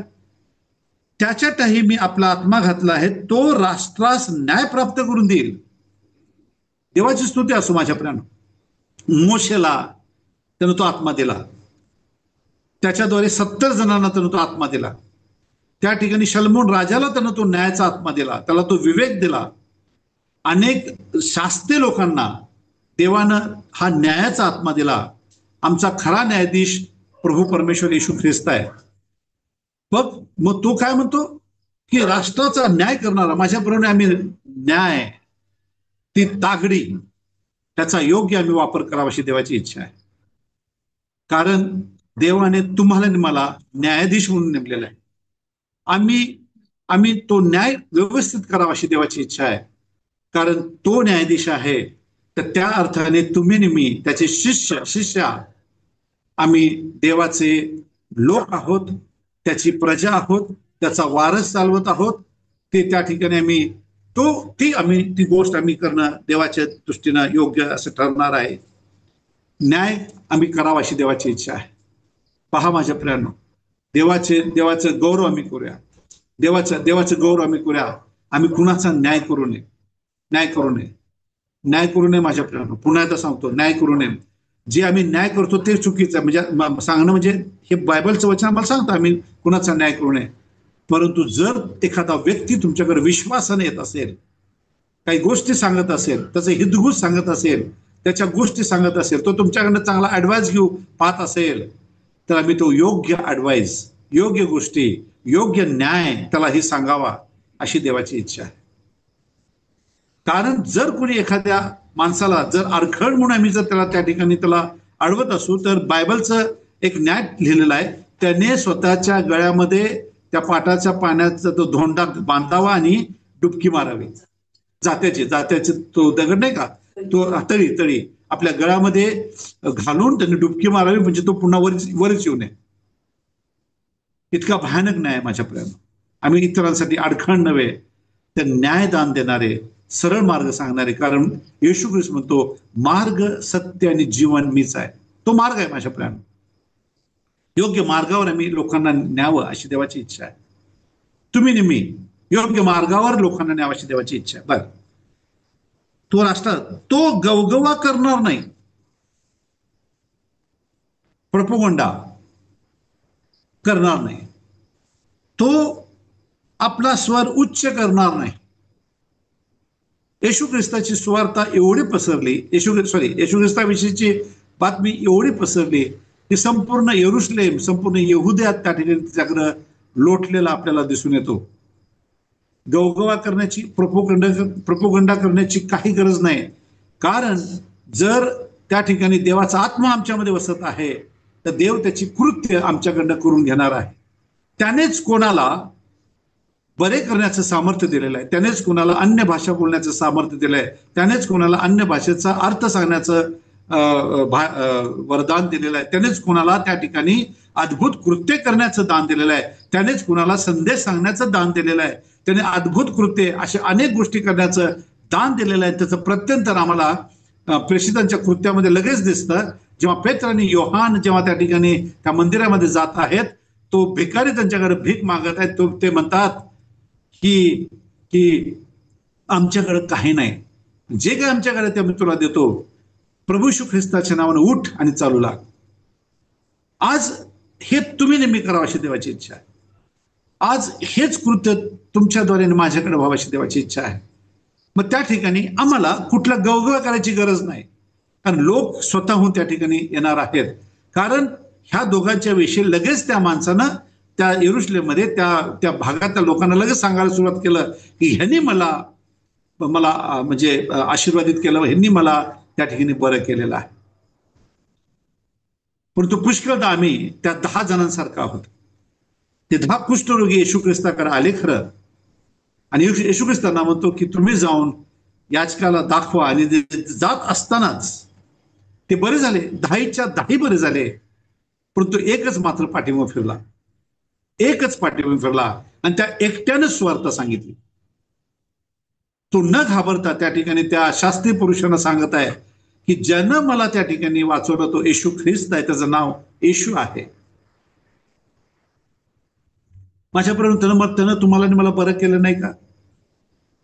त्याच्यातही मी आपला आत्मा घातला आहे, तो राष्ट्रास न्याय प्राप्त करून देईल. देवाची स्तुती असो माझ्या प्रियानो. मोशेला त्यानं तो आत्मा दिला, त्याच्याद्वारे 70 जणांना त्यानं तो आत्मा दिला. त्या ठिकाणी शलमोन राजाला त्यानं तो न्यायाचा आत्मा दिला, त्याला तो विवेक दिला. अनेक शास्त्रीय लोकांना देवानं हा न्यायाचा आत्मा दिला. आमचा खरा न्यायाधीश प्रभू परमेश्वर येशू ख्रिस्त आहे. मग तो काय म्हणतो की राष्ट्राचा न्याय करणारा, माझ्याप्रमाणे आम्ही न्याय, ती तागडी, त्याचा योग्य आम्ही वापर करावा अशी देवाची इच्छा आहे. कारण देवाने तुम्हाला आणि मला न्यायाधीश म्हणून नेमलेला आहे. आम्ही तो न्याय व्यवस्थित करावा अशी देवाची इच्छा आहे. कारण तो न्यायाधीश आहे, तर त्या अर्थाने तुम्ही नेहमी त्याचे शिष्य आम्ही देवाचे लोक आहोत, त्याची प्रजा आहोत, त्याचा वारस चालवत आहोत. ते त्या ठिकाणी ती गोष्ट आम्ही करणं देवाच्या दृष्टीनं योग्य असं ठरणार आहे. न्याय आम्ही करावा अशी देवाची इच्छा आहे. पहा माझ्या प्रियांनो, देवाचं गौरव आम्ही करूया, देवाचं गौरव आम्ही करूया. आम्ही कुणाचा न्याय करू नये माझ्या प्रियांनो. पुन्हा एकदा सांगतो, न्याय करू नये. जे आम्ही न्याय करतो ते चुकीचं आहे, म्हणजे सांगणं म्हणजे हे बायबलचं वचन आम्हाला सांगतं आम्ही कुणाचा न्याय करू नये. परंतु जर एखादा व्यक्ती तुमच्याकडे विश्वासाने येत असेल, काही गोष्टी सांगत असेल, त्याचं हितगुज सांगत असेल, त्याच्या गोष्टी सांगत असेल, तो तुमच्याकडनं चांगला ऍडवाइस घेऊ पाहत असेल, तर आम्ही तो योग्य ऍडवाइस, योग्य गोष्टी, योग्य न्याय त्यालाही सांगावा अशी देवाची इच्छा आहे. कारण जर कोणी एखाद्या माणसाला जर अडखळ म्हणून आम्ही जर त्याला त्या ठिकाणी त्याला अडवत असू, तर बायबलचं एक न्याय लिहिलेला आहे, त्याने स्वतःच्या गळ्यामध्ये त्या पाटाच्या पाण्याचा तो धोंडा बांधावा आणि डुबकी मारावी. जात्याचे तो दगड नाही का, तो तळी आपल्या गळ्यामध्ये घालून त्याने डुबकी मारावी, म्हणजे तो पुन्हा वरच येऊ नये. इतका भयानक न्याय माझ्या प्रियांनो. आम्ही इतरांसाठी अडखण नव्हे तर न्यायदान देणारे, सरळ मार्ग सांगणारे. कारण येशू ख्रिस्त म्हणतो, मार्ग, सत्य आणि जीवन मीच आहे. तो मार्ग आहे माझ्या प्रियानो. योग्य मार्गावर आम्ही लोकांना न्यावं अशी देवाची इच्छा आहे. तुम्ही नेहमी योग्य मार्गावर लोकांना न्यावं अशी देवाची इच्छा आहे. बरं, तो राष्ट्र तो गवगवा करणार नाही, प्रोपोगंडा करणार नाही, तो आपला स्वर उच्च करणार नाही. येशू ख्रिस्ताची सुवार्ता एवढी पसरली, येशू ख्रिस्ताविषयीची बातमी एवढी पसरली की संपूर्ण यरुशलेम, संपूर्ण यहुद्यात त्या ठिकाणी तिच्याकडं लोटलेला आपल्याला दिसून येतो. गवगवा करण्याची, प्रोपोगंडा करण्याची काही गरज नाही. कारण जर त्या ठिकाणी देवाचा आत्मा आमच्यामध्ये वसत आहे तर देव त्याची कृत्य आमच्याकडनं करून घेणार आहे. त्यानेच कोणाला बरे करण्याचं सामर्थ्य दिलेलं आहे, त्यानेच कोणाला अन्य भाषा बोलण्याचं सामर्थ्य दिलं आहे, त्यानेच कोणाला अन्य भाषेचा अर्थ सांगण्याचं वरदान दिलेलं आहे, त्यानेच कोणाला त्या ठिकाणी अद्भुत कृत्य करण्याचं दान दिलेलं आहे, त्यानेच कोणाला संदेश सांगण्याचं दान दिलेलं आहे, त्याने अद्भुत कृत्य अशा अनेक गोष्टी करण्याचं दान दिलेलं आहे. त्याचं प्रत्यंतर आम्हाला प्रेषितांच्या कृत्यामध्ये लगेच दिसतं. जेव्हा पेत्र आणि योहान जेव्हा त्या ठिकाणी त्या मंदिरामध्ये जात आहेत, तो भिकारी त्यांच्याकडे भीक मागत आहेत, तो ते म्हणतात की आमच्याकडे काही नाही, जे काय आमच्याकडे ते आम्ही तुला देतो. प्रभू येशू ख्रिस्ताच्या नावाने उठ आणि चालू लाग. आज हे तुम्ही नेहमी करावं अशी देवाची इच्छा आहे. आज हेच कृत्य तुमच्याद्वारे माझ्याकडे व्हावं अशी देवाची इच्छा आहे. मग त्या ठिकाणी आम्हाला कुठला गवगवा करायची गरज नाही, कारण लोक स्वतःहून त्या ठिकाणी येणार आहेत. कारण ह्या दोघांच्या विषयी लगेच त्या माणसानं त्या यरुशलेममध्ये त्या भागातल्या लोकांना लगेच सांगायला सुरुवात केलं की ह्यांनी मला म्हणजे आशीर्वादित केलं, ह्यांनी मला त्या ठिकाणी बरं केलेलं आहे. परंतु पुष्कळदा आम्ही त्या 10 जणांसारखा आहोत. ते 10 कुष्ठरोगी येशू ख्रिस्ताकडे आले खरं, आणि येशू ख्रिस्तांना म्हणतो की तुम्ही जाऊन याचकाला दाखवा. आणि जात असतानाच ते बरे झाले, 10च्या 10 बरे झाले. परंतु एकच मात्र पाठीमागे फिरला, एकच पाठीमागे फिरला आणि त्या एकट्यानं सुवार्ता सांगितली. तो न घाबरता त्या ठिकाणी त्या शास्त्री पुरुषांना सांगत आहे की ज्यानं मला त्या ठिकाणी वाचवलं तो येशू ख्रिस्त आहे, त्याचं नाव येशू आहे. माझ्यापर्यंत त्यानं तुम्हाला मला बरं केलं नाही का?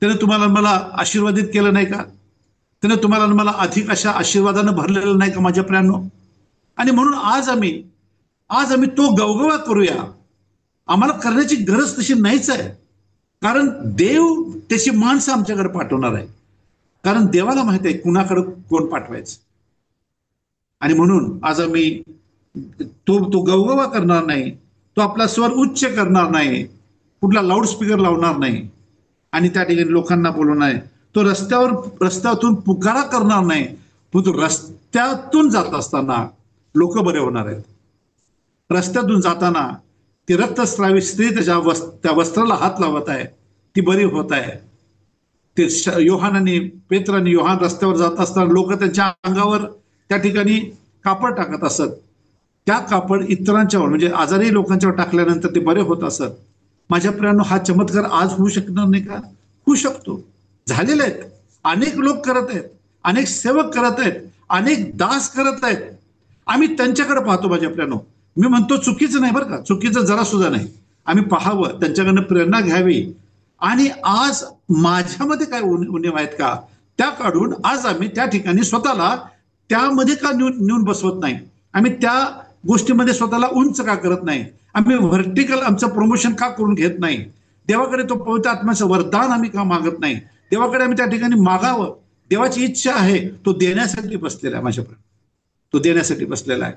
त्यानं तुम्हाला मला आशीर्वादित केलं नाही का? त्यानं तुम्हाला मला अधिक अशा आशीर्वादानं भरलेलं नाही का माझ्या प्रियांनो? आणि म्हणून आज आम्ही तो गवगवा करूया. आम्हाला करण्याची गरज तशी नाहीच आहे, कारण देव त्याची माणसं आमच्याकडे पाठवणार आहे. कारण देवाला माहित आहे कुणाकडे कोण पाठवायचं. आणि म्हणून आज आम्ही तो गवगवा करणार नाही, तो आपला स्वर उच्च करणार नाही, कुठला लाऊडस्पीकर लावणार नाही आणि त्या ठिकाणी लोकांना बोलवणार नाही. तो रस्त्यातून पुकारा करणार नाही, परंतु रस्त्यातून जात असताना लोक बरे होणार आहेत. रस्त्यातून जाताना ती रक्तस्रावी स्त्री त्या वस्त्राला हात लावत आहे, ती बरी होत आहे. ते पेत्राने योहान रस्त्यावर जात असताना लोक त्यांच्या अंगावर त्या ठिकाणी कापड टाकत असत. त्या कापड इतरांच्यावर म्हणजे आजारी लोकांच्यावर टाकल्यानंतर ते बरे होत असत. माझ्या प्रियांनो, हा चमत्कार आज होऊ शकणार नाही का? होऊ शकतो. झालेले आहेत, अनेक लोक करत आहेत, अनेक सेवक करत आहेत, अनेक दास करत आहेत. आम्ही त्यांच्याकडे पाहतो. माझ्या प्रियांनो, मी म्हणतो चुकीचं नाही बरं का, चुकीचं जरा सुद्धा नाही. आम्ही पाहावं, त्यांच्याकडनं प्रेरणा घ्यावी. आणि आज माझ्यामध्ये काय उणीव आहेत का त्या काढून आज आम्ही त्या ठिकाणी स्वतःला त्यामध्ये का नेऊन बसवत नाही? आम्ही त्या गोष्टीमध्ये स्वतःला उंच का करत नाही? आम्ही व्हर्टिकल आमचं प्रमोशन का करून घेत नाही? देवाकडे तो पवित्र आत्म्याचं वरदान आम्ही का मागत नाही? देवाकडे आम्ही त्या ठिकाणी मागावं. देवाची इच्छा आहे, तो देण्यासाठी बसलेला आहे. माझ्यापर्यंत तो देण्यासाठी बसलेला आहे.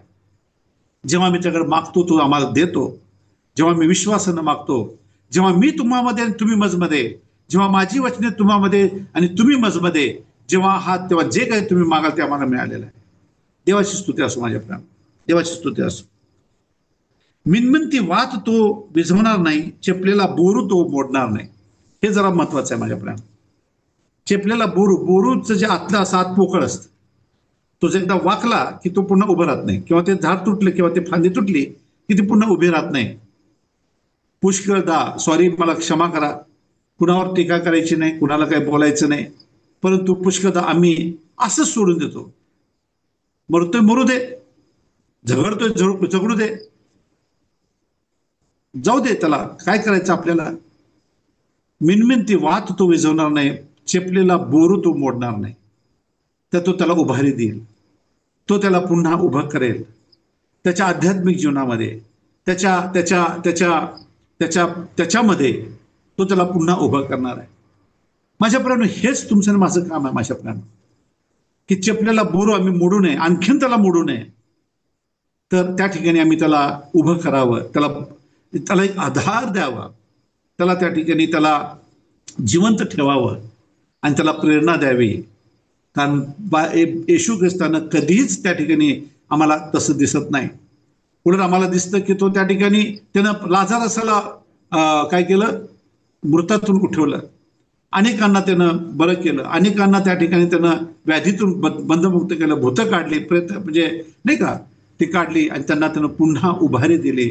जेव्हा मी त्याकडे मागतो तो आम्हाला देतो. जेव्हा मी विश्वासानं मागतो, जेव्हा मी तुम्हामध्ये आणि तुम्ही मजमध्ये, जेव्हा माझी वचने तुम्हामध्ये आणि तुम्ही मजमध्ये जेव्हा आहात, तेव्हा जे काही तुम्ही मागाल ते आम्हाला मिळालेलं आहे. देवाची स्तुती असो माझ्या प्राण, देवाची स्तुती असो. मिनमिनती वात तो विझवणार नाही, चेपलेला बोरू तो मोडणार नाही. हे जरा महत्वाचं आहे माझ्या प्राण. चेपलेला बोरूचं जे आतलं असं आत पोकळ असतं, तो जर एकदा वाकला की तो पुन्हा उभं राहत नाही, किंवा ते झाड तुटलं किंवा ते फांदी तुटली की ती पुन्हा उभी राहत नाही. पुष्कळदा सॉरी, मला क्षमा करा, कुणावर टीका करायची नाही, कुणाला काही बोलायचं नाही, परंतु पुष्कळदा आम्ही असंच सोडून देतो. मरतोय मरू दे, झगडतोय झगडू दे, जाऊ दे, त्याला काय करायचं आपल्याला. मिनमिनती वात तो विझवणार नाही, चेपलेला बोरू तो मोडणार नाही. तर तो त्याला उभारी देईल, तो त्याला पुन्हा उभं करेल त्याच्या आध्यात्मिक जीवनामध्ये, त्याच्या त्याच्या त्याच्या त्याच्या त्याच्यामध्ये तो त्याला पुन्हा उभं करणार आहे. माझ्या प्राण, हेच तुमचं माझं काम आहे माझ्या प्राण, की चेपलेला बोरू आम्ही मोडू नये, आणखीन त्याला मोडू नये. तर त्या ठिकाणी आम्ही त्याला उभं करावं, त्याला एक आधार द्यावा, त्याला त्या ठिकाणी त्याला जिवंत ठेवावं आणि त्याला प्रेरणा द्यावी. कारण येशू ख्रिस्तानं कधीच त्या ठिकाणी आम्हाला तसं दिसत नाही. उलट आम्हाला दिसतं की तो त्या ठिकाणी त्यानं लाजारसाला काय केलं, मृतातून उठवलं, अनेकांना त्यानं बरं केलं, अनेकांना त्या ठिकाणी त्यानं व्याधीतून बंधमुक्त केलं, भूतं काढली, प्रयत्न म्हणजे नाही का ती काढली आणि त्यांना त्यानं पुन्हा उभारी दिली,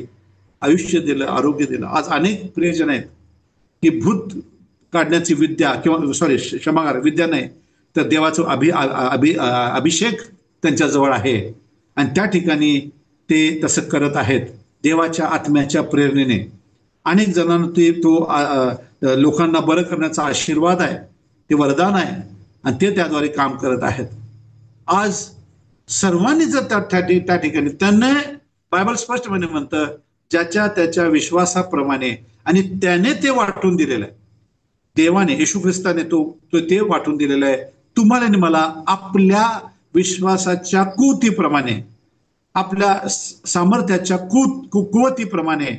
आयुष्य दिलं, आरोग्य दिलं. आज अनेक प्रियजन आहेत की भूत काढण्याची विद्या किंवा सॉरी क्षमागार विद्या नाही तर देवाचं अभिषेक त्यांच्याजवळ आहे आणि त्या ठिकाणी ते तसं करत आहेत. देवाच्या आत्म्याच्या प्रेरणेने अनेक जणांना तो लोकांना बरं करण्याचा आशीर्वाद आहे, ते वरदान आहे आणि ते त्याद्वारे काम करत आहेत. आज सर्वांनी जर त्या ठिकाणी त्यांना बायबल स्पष्टपणे म्हणतं ज्याच्या त्याच्या विश्वासाप्रमाणे, आणि त्याने ते वाटून दिलेलं आहे. देवाने, येशू ख्रिस्ताने ते वाटून दिलेलं आहे. तुम्हाला आणि मला आपल्या विश्वासाच्या कुवतीप्रमाणे, आपल्या सामर्थ्याच्या कुवतीप्रमाणे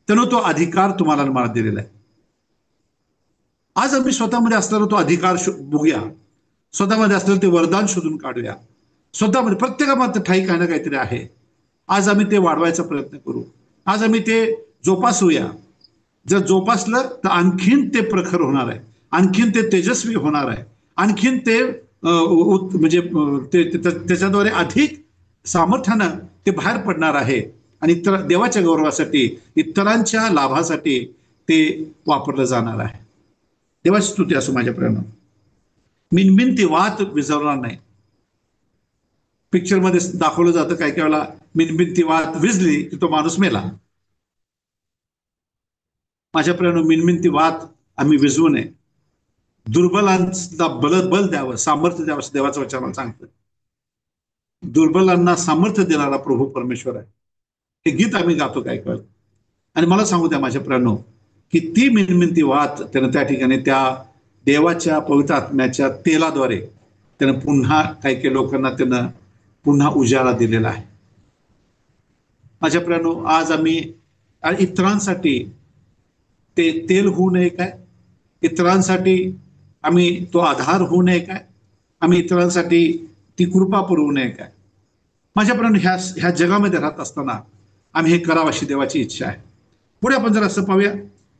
त्यानं तो अधिकार तुम्हाला आणि मला दिलेला आहे. आज आम्ही स्वतःमध्ये असलेला तो अधिकार बघूया, स्वतःमध्ये असलेलं ते वरदान शोधून काढूया. स्वतःमध्ये प्रत्येकामध्ये ठाई काही ना काहीतरी आहे. आज आम्ही ते वाढवायचा प्रयत्न करू, आज आम्ही ते जोपासूया. जर जोपासलं तर आणखीन ते प्रखर होणार आहे, आणखीन ते तेजस्वी होणार आहे, आणखीन ते म्हणजे त्याच्याद्वारे अधिक सामर्थ्यानं ते बाहेर पडणार आहे आणि इतर देवाच्या गौरवासाठी, इतरांच्या लाभासाठी ते वापरलं जाणार आहे. देवाची स्तुती असो माझ्या प्रेरणा. मिनमिनती वात विझवणार नाही. पिक्चरमध्ये दाखवलं जातं काही काही वेळेला मिनमिनती वात विजली की तो माणूस मेला. माझ्या प्रेरणा, मिनमिनती वात आम्ही विझवू नये. दुर्बलांना बल द्यावं, सामर्थ्य द्यावं असं देवाचं वचन मला सांगतं. दुर्बलांना सामर्थ्य देणारा प्रभू परमेश्वर आहे. हे गीत आम्ही गातो काय कळ. आणि मला सांगू द्या माझ्या प्राणो की ती मिनमिनती वात त्यानं त्या ठिकाणी त्या देवाच्या पवित्र आत्म्याच्या तेलाद्वारे त्यानं पुन्हा काही काही लोकांना त्यानं पुन्हा उजाळा दिलेला आहे. माझ्या प्राणो, आज आम्ही इतरांसाठी ते तेल होऊ नये काय, इतरांसाठी आम्ही तो आधार होऊ नये काय, आम्ही इतरांसाठी ती कृपा पुरवू नये काय. माझ्यापर्यंत ह्या जगामध्ये राहत असताना आम्ही हे करावं अशी देवाची इच्छा आहे. पुढे आपण जर असं पाहूया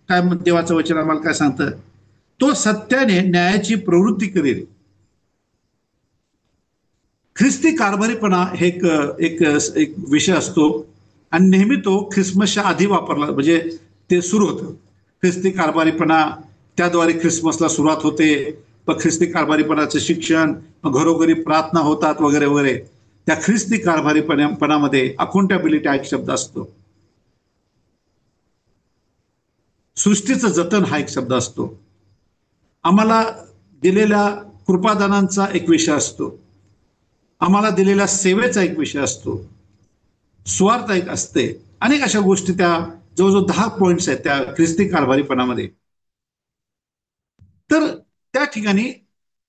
काय देवाचं वचन आम्हाला काय सांगतं. तो सत्याने न्यायाची प्रवृत्ती करेल. ख्रिस्ती कारभारीपणा हे एक विषय असतो आणि नेहमी तो ख्रिसमसच्या आधी वापरला, म्हणजे ते सुरू होतं. ख्रिस्ती कारभारीपणा, त्याद्वारे ख्रिसमसला सुरुवात होते. मग ख्रिस्ती कारभारीपणाचं शिक्षण, घरोघरी प्रार्थना होतात वगैरे वगैरे. त्या ख्रिस्ती कारभारीपणामध्ये अकाउंटेबिलिटी हा एक शब्द असतो. सृष्टीचं जतन हा एक शब्द असतो. आम्हाला दिलेल्या कृपादानांचा एक विषय असतो. आम्हाला दिलेल्या सेवेचा एक विषय असतो. स्वार्थ एक असते. अनेक अशा गोष्टी त्या जवळजवळ 10 पॉइंट्स आहेत त्या ख्रिस्ती कारभारीपणामध्ये. तर त्या ठिकाणी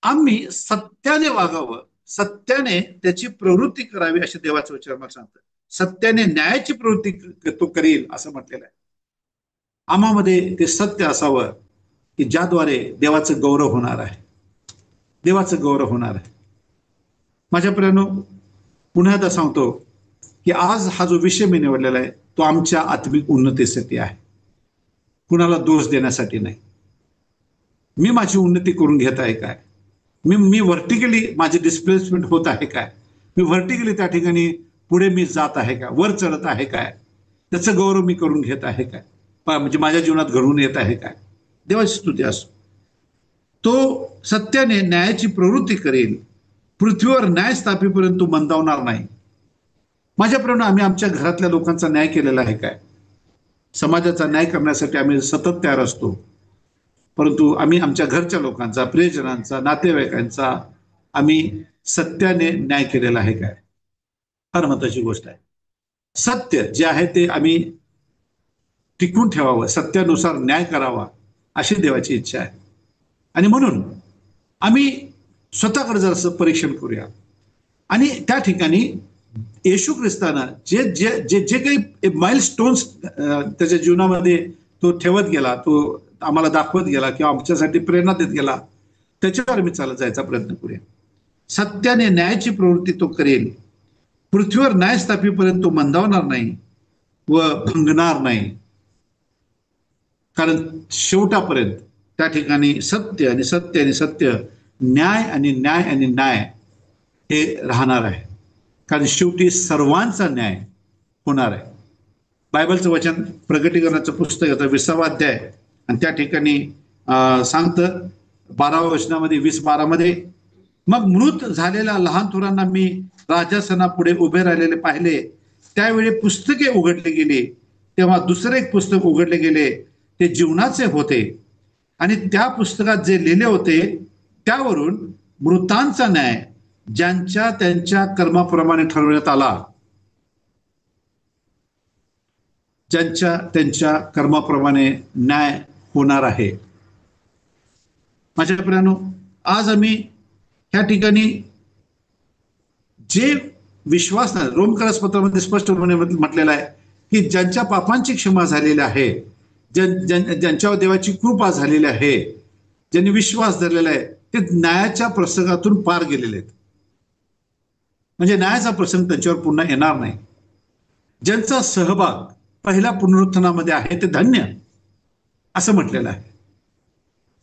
आम्ही सत्याने वागावं, सत्याने त्याची प्रवृत्ती करावी असे देवाचं वचन मला सांगतं. सत्याने न्यायाची प्रवृत्ती तो करील असं म्हटलेलं आहे. आम्हामध्ये ते सत्य असावं की ज्याद्वारे देवाचं गौरव होणार आहे, देवाचं गौरव होणार आहे. माझ्या प्रियानो, पुन्हा एकदा सांगतो की आज हा जो विषय मी निवडलेला आहे तो आमच्या आत्मिक उन्नतीसाठी आहे, कुणाला दोष देण्यासाठी नाही. मी माझी उन्नती करून घेत आहे काय, मी व्हर्टिकली माझी डिस्प्लेसमेंट होत आहे काय, मी व्हर्टिकली त्या ठिकाणी पुढे मी जात आहे काय, वर चढत आहे काय, त्याचं गौरव मी करून घेत आहे काय. म्हणजे माझ्या जीवनात घडून येत आहे काय. देवाची स्तुती असो. तो सत्याने न्यायाची प्रवृत्ती करेल, पृथ्वीवर न्याय स्थापीपर्यंत तो मंदावणार नाही. माझ्याप्रमाणे आम्ही आमच्या घरातल्या लोकांचा न्याय केलेला आहे काय. समाजाचा न्याय करण्यासाठी आम्ही सतत तयार असतो, परंतु आम्ही आमच्या घरच्या लोकांचा, प्रियजनांचा, नातेवाईकांचा आम्ही सत्याने न्याय केलेला आहे काय. फार महत्वाची गोष्ट आहे. सत्य जे आहे ते आम्ही टिकून ठेवावं, सत्यानुसार न्याय करावा अशी देवाची इच्छा आहे. आणि म्हणून आम्ही स्वतःकडे जरासं परीक्षण करूया. आणि त्या ठिकाणी येशू ख्रिस्तानं जे जे जे जे काही माइलस्टोन्स त्याच्या जीवनामध्ये तो ठेवत गेला, तो आम्हाला दाखवत गेला किंवा आमच्यासाठी प्रेरणा देत गेला, त्याच्यावर आम्ही चालत जायचा प्रयत्न करूया. सत्याने न्यायाची प्रवृत्ती तो करेल, पृथ्वीवर न्याय स्थापीपर्यंत तो मंदावणार नाही व भंगणार नाही. कारण शेवटापर्यंत त्या ठिकाणी सत्य आणि सत्य आणि सत्य, न्याय आणि न्याय आणि न्याय हे राहणार आहे. कारण शेवटी सर्वांचा न्याय होणार आहे. बायबलचं वचन प्रकटीकरणाचं पुस्तक 20वा अध्याय आणि त्या ठिकाणी सांगतं 12व्या वचनामध्ये 20:12 मग मृत झालेल्या लहान थोरांना मी राजासनापुढे उभे राहिलेले पाहिले. त्यावेळी पुस्तके उघडले गेली. तेव्हा दुसरे एक पुस्तक उघडले गेले, ते जीवनाचे होते. आणि त्या पुस्तकात जे लिहिले होते त्यावरून मृतांचा न्याय ज्यांच्या त्यांच्या कर्माप्रमाणे ठरवण्यात आला, ज्यांच्या त्यांच्या कर्माप्रमाणे न्याय होणार आहे. माझ्या प्रियानो, आज आम्ही ह्या ठिकाणी जे विश्वास नाही, रोमकरास पत्रामध्ये स्पष्टपणे म्हटलेलं आहे की ज्यांच्या पापांची क्षमा झालेली आहे, ज्यांच्यावर देवाची कृपा झालेली आहे, ज्यांनी विश्वास धरलेला आहे, ते न्यायाच्या प्रसंगातून पार गेलेले आहेत. म्हणजे न्यायाचा प्रसंग त्यांच्यावर पुन्हा येणार नाही. ज्यांचा सहभाग पहिल्या पुनरुत्थानामध्ये आहे ते धन्य असं म्हटलेलं आहे.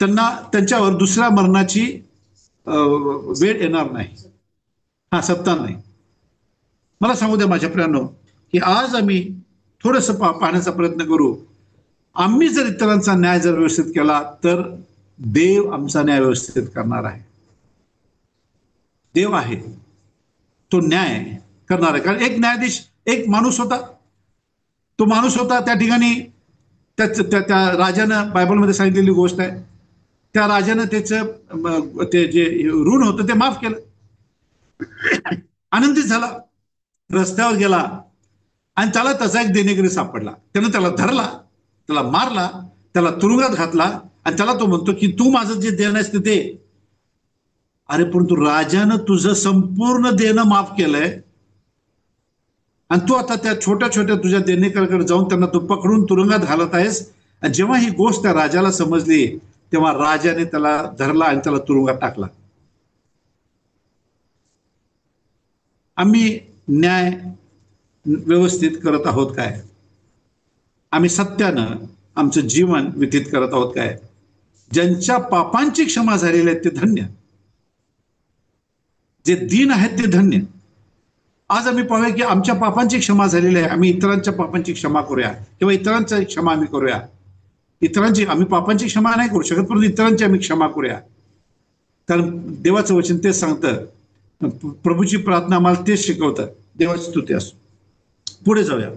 त्यांना त्यांच्यावर दुसऱ्या मरणाची वेळ येणार नाही, सत्ता नाही. मला सांगू द्या माझ्या प्रियानो की आज आम्ही थोडंसं पाहण्याचा प्रयत्न करू. आम्ही जर इतरांचा न्याय जर व्यवस्थित केला तर देव आमचा न्याय व्यवस्थित करणार आहे. देव आहे तो न्याय करणार आहे. कारण एक न्यायाधीश एक माणूस होता. तो माणूस होता त्या ठिकाणी त्या राजानं, बायबलमध्ये सांगितलेली गोष्ट आहे, त्या राजानं त्याचं ते जे ऋण होतं ते माफ केलं. आनंदित झाला, रस्त्यावर गेला आणि त्याला त्याचा एक देणेकरी सापडला. त्यानं त्याला धरला, त्याला मारला, त्याला तुरुंगात घातला आणि त्याला तो म्हणतो की तू माझं जे देणं असते ते. अरे परंतु राजानं तुझं संपूर्ण देणं माफ केलंय आणि तू आता त्या छोट्या छोट्या तुझ्या देणेकराकडे जाऊन त्यांना तू पकडून तुरुंगात घालत आहेस. आणि जेव्हा ही गोष्ट त्या राजाला समजली तेव्हा राजाने त्याला धरला आणि त्याला तुरुंगात टाकला. आम्ही न्याय व्यवस्थित करत आहोत काय? आम्ही सत्यानं आमचं जीवन व्यतीत करत आहोत काय? ज्यांच्या पापांची क्षमा झालेली आहे ते धन्य, जे दीन आहेत ते धन्य. आज आम्ही पाहूया की आमच्या पापांची क्षमा झालेली आहे, आम्ही इतरांच्या पापांची क्षमा करूया किंवा इतरांची क्षमा आम्ही करूया. इतरांची आम्ही पापांची क्षमा नाही करू शकत, परंतु इतरांची आम्ही क्षमा करूया. कारण देवाचं वचन तेच सांगतं, प्रभूची प्रार्थना आम्हाला तेच शिकवतं. देवाची स्तुती असो. पुढे जाऊया.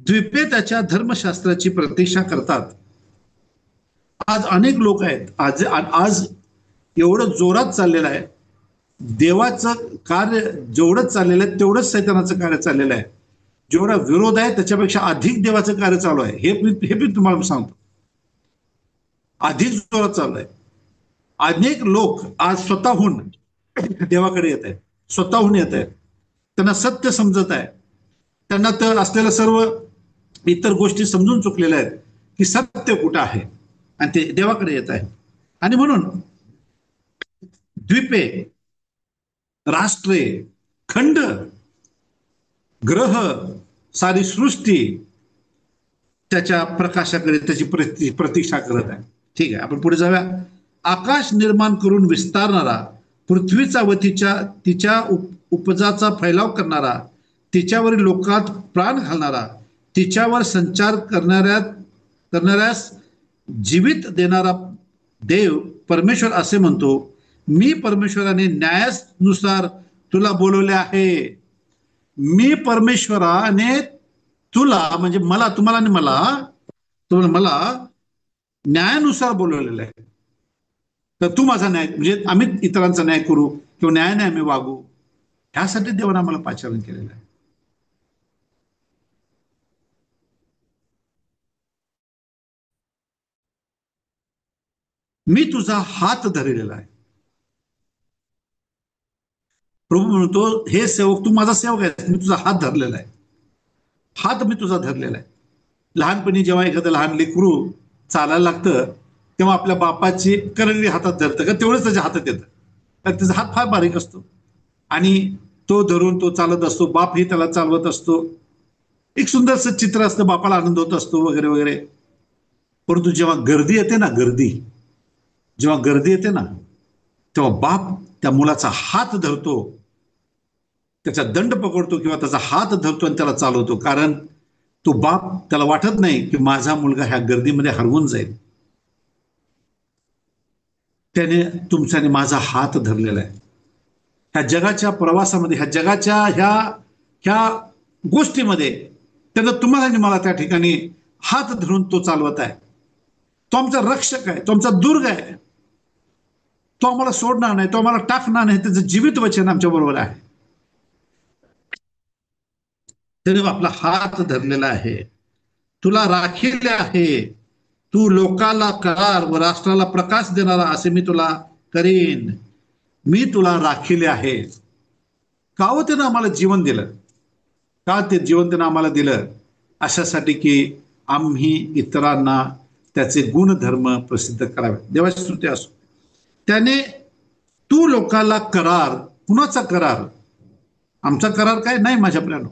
द्वीपे त्याच्या धर्मशास्त्राची प्रतीक्षा करतात. आज अनेक लोक आहेत, आज एवढं जोरात चाललेलं आहे, देवाचं कार्य जेवढं चाललेलं आहे तेवढंच सैतानाचं कार्य चाललेलं आहे. जेवढा विरोध आहे त्याच्यापेक्षा अधिक देवाचं कार्य चालू आहे. हे मी तुम्हाला सांगतो, अधिक जोरात चालू आहे. अनेक लोक आज स्वतःहून देवाकडे येत आहेत, स्वतःहून येत आहेत. त्यांना सत्य समजत आहे, त्यांना तर असलेल्या सर्व इतर गोष्टी समजून चुकलेल्या आहेत की सत्य कुठं आहे आणि ते देवाकडे येत आहे. आणि म्हणून द्वीपे, राष्ट्रे, खंड, ग्रह, सारी सृष्टी त्याच्या प्रकाशाकडे त्याची प्रतीक्षा करत आहे. ठीक आहे, आपण पुढे जाऊया. आकाश निर्माण करून विस्तारणारा, पृथ्वीचा व तिच्या उपजाचा फैलाव करणारा, तिच्यावरील लोकात प्राण घालणारा, तिच्यावर संचार करणाऱ्यास जीवित देणारा देव परमेश्वर असे म्हणतो, मी परमेश्वराने न्यायानुसार तुला बोलवले आहे. मी परमेश्वराने तुला म्हणजे मला, तुम्हाला आणि मला न्यायानुसार बोलवलेलं आहे. तर तू माझा न्याय म्हणजे आम्ही इतरांचा न्याय करू किंवा न्यायाने आम्ही वागू, ह्यासाठी देवाने आम्हाला पाचारण केलेलं आहे. मी तुझा हात धरलेला आहे. प्रभू म्हणतो, हे सेवक, तू माझा सेवक आहे, मी तुझा हात धरलेला आहे. हात मी तुझा धरलेला आहे. लहानपणी जेव्हा एखादं लहान लेकरू चालायला लागतं तेव्हा आपल्या बापाची करंगळी हातात धरतं का, तेवढंच त्याच्या हातात येतं. तर त्याचा हात फार बारीक असतो आणि तो धरून तो चालत असतो. बापही त्याला चालवत असतो. एक सुंदरसं चित्र असतं, बापाला आनंद होत असतो वगैरे वगैरे. परंतु जेव्हा गर्दी येते ना, जेव्हा गर्दी येते ना, तेव्हा बाप त्या मुलाचा हात धरतो, त्याचा दंड पकडतो किंवा त्याचा हात धरतो आणि त्याला चालवतो. कारण तो बाप, त्याला वाटत नाही की माझा मुलगा ह्या गर्दीमध्ये हरवून जाईल. त्याने तुमचा आणि माझा हात धरलेला आहे. ह्या जगाच्या प्रवासामध्ये, ह्या जगाच्या ह्या गोष्टीमध्ये त्यानं तुम्हाला आणि मला त्या ठिकाणी हात धरून तो चालवत आहे. तो आमचा रक्षक आहे, तो आमचा दुर्ग आहे. तो आम्हाला सोडणार नाही, तो आम्हाला टाकणार नाही. त्याचं जीवित वचन आमच्या बरोबर आहे. त्याने आपला हात धरलेला आहे. तुला राखीले आहे. तू लोकाला करार व राष्ट्राला प्रकाश देणारा असे मी तुला करीन. मी तुला राखीले आहे. का हो त्यानं आम्हाला जीवन दिलं? का ते जीवन त्यानं आम्हाला दिलं? अशासाठी की आम्ही इतरांना त्याचे गुणधर्म प्रसिद्ध करावे. देवाची स्तुती असो. त्याने तू लोकाला करार, कुणाचा करार? आमचा करार काय नाही माझ्या प्रियानो.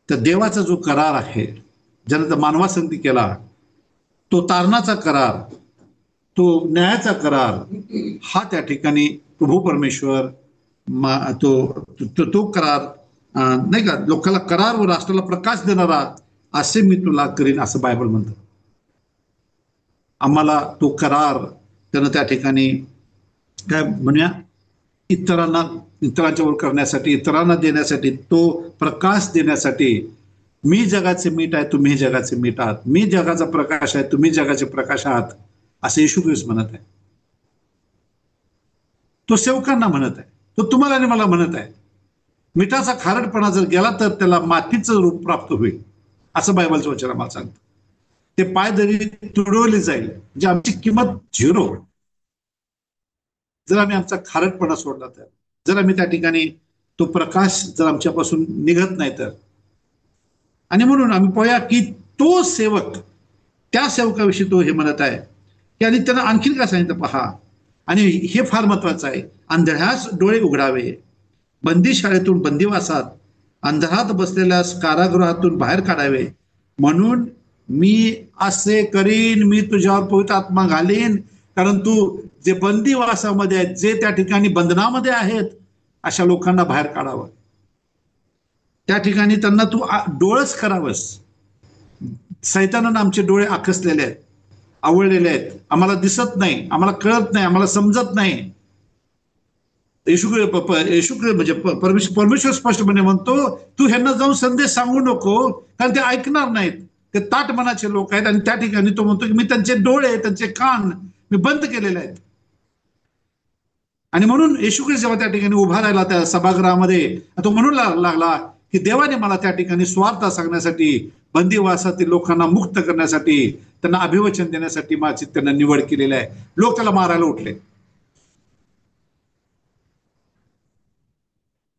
तर देवाचा जो करार आहे, ज्याने तर मानवासंगती केला, तो तारणाचा करार, तो न्यायाचा करार, हा त्या ठिकाणी प्रभू परमेश्वर तो करार नाही का, लोकांना करार व राष्ट्राला प्रकाश देणारा असे मी तुला करीन, असं बायबल म्हणतं. आम्हाला तो करार त्यानं त्या ठिकाणी काय म्हणूया, इतरांच्या वर करण्यासाठी, इतरांना देण्यासाठी, तो प्रकाश देण्यासाठी. मी जगाचे मीठ आहे, तुम्ही जगाचे मीठ आहात. मी जगाचा प्रकाश आहे, तुम्ही जगाचे प्रकाश आहात, असं येशू ख्रिस्त म्हणत आहे. तो सेवकांना म्हणत आहे, तो तुम्हाला आणि मला म्हणत आहे. मिठाचा खारटपणा जर गेला तर त्याला मातीचं रूप प्राप्त होईल, असं बायबलचं वचन आम्हाला सांगतं. ते पायदरी तुडवली जाईल, म्हणजे आमची किंमत 0 जर आम्ही आमचा खारटपणा सोडला तर, जर आम्ही त्या ठिकाणी तो प्रकाश जर आमच्यापासून निघत नाही तर. आणि म्हणून आम्ही पाहूया की तो सेवक, त्या सेवकाविषयी तो हे म्हणत आहे की, आणि त्यानं आणखीन काय सांगितलं पहा, आणि हे फार महत्वाचं आहे. अंधळ्यास डोळे उघडावे, बंदीशाळेतून बंदिवासात, अंधारात बसलेल्या कारागृहातून बाहेर काढावे. म्हणून मी असे करीन, मी तुझ्यावर पवित्र आत्मा घालीन. कारण तू जे बंदिवासामध्ये आहेत, जे त्या ठिकाणी बंधनामध्ये आहेत, अशा लोकांना बाहेर काढावं. त्या ठिकाणी त्यांना तू डोळस करावंस. सैतानानं आमचे डोळे आकसलेले आहेत, आवळलेले आहेत. आम्हाला दिसत नाही, आम्हाला कळत नाही, आम्हाला समजत नाही. येशू म्हणजे परमेश्वर स्पष्टपणे म्हणतो, तू ह्यांना जाऊन संदेश सांगू नको, कारण ते ऐकणार नाहीत. ते ताट मनाचे लोक आहेत. आणि त्या ठिकाणी तो म्हणतो की मी त्यांचे डोळे, त्यांचे कान मी बंद केलेले आहेत. आणि म्हणून येशू ख्रिस्त जेव्हा त्या ठिकाणी उभा राहिला त्या सभागृहामध्ये, तो म्हणू लागला की देवाने मला त्या ठिकाणी स्वार्थ सांगण्यासाठी, बंदिवासातील लोकांना मुक्त करण्यासाठी, त्यांना अभिवचन देण्यासाठी माझी त्यांना निवड केलेली आहे. लोक त्याला मारायला उठले,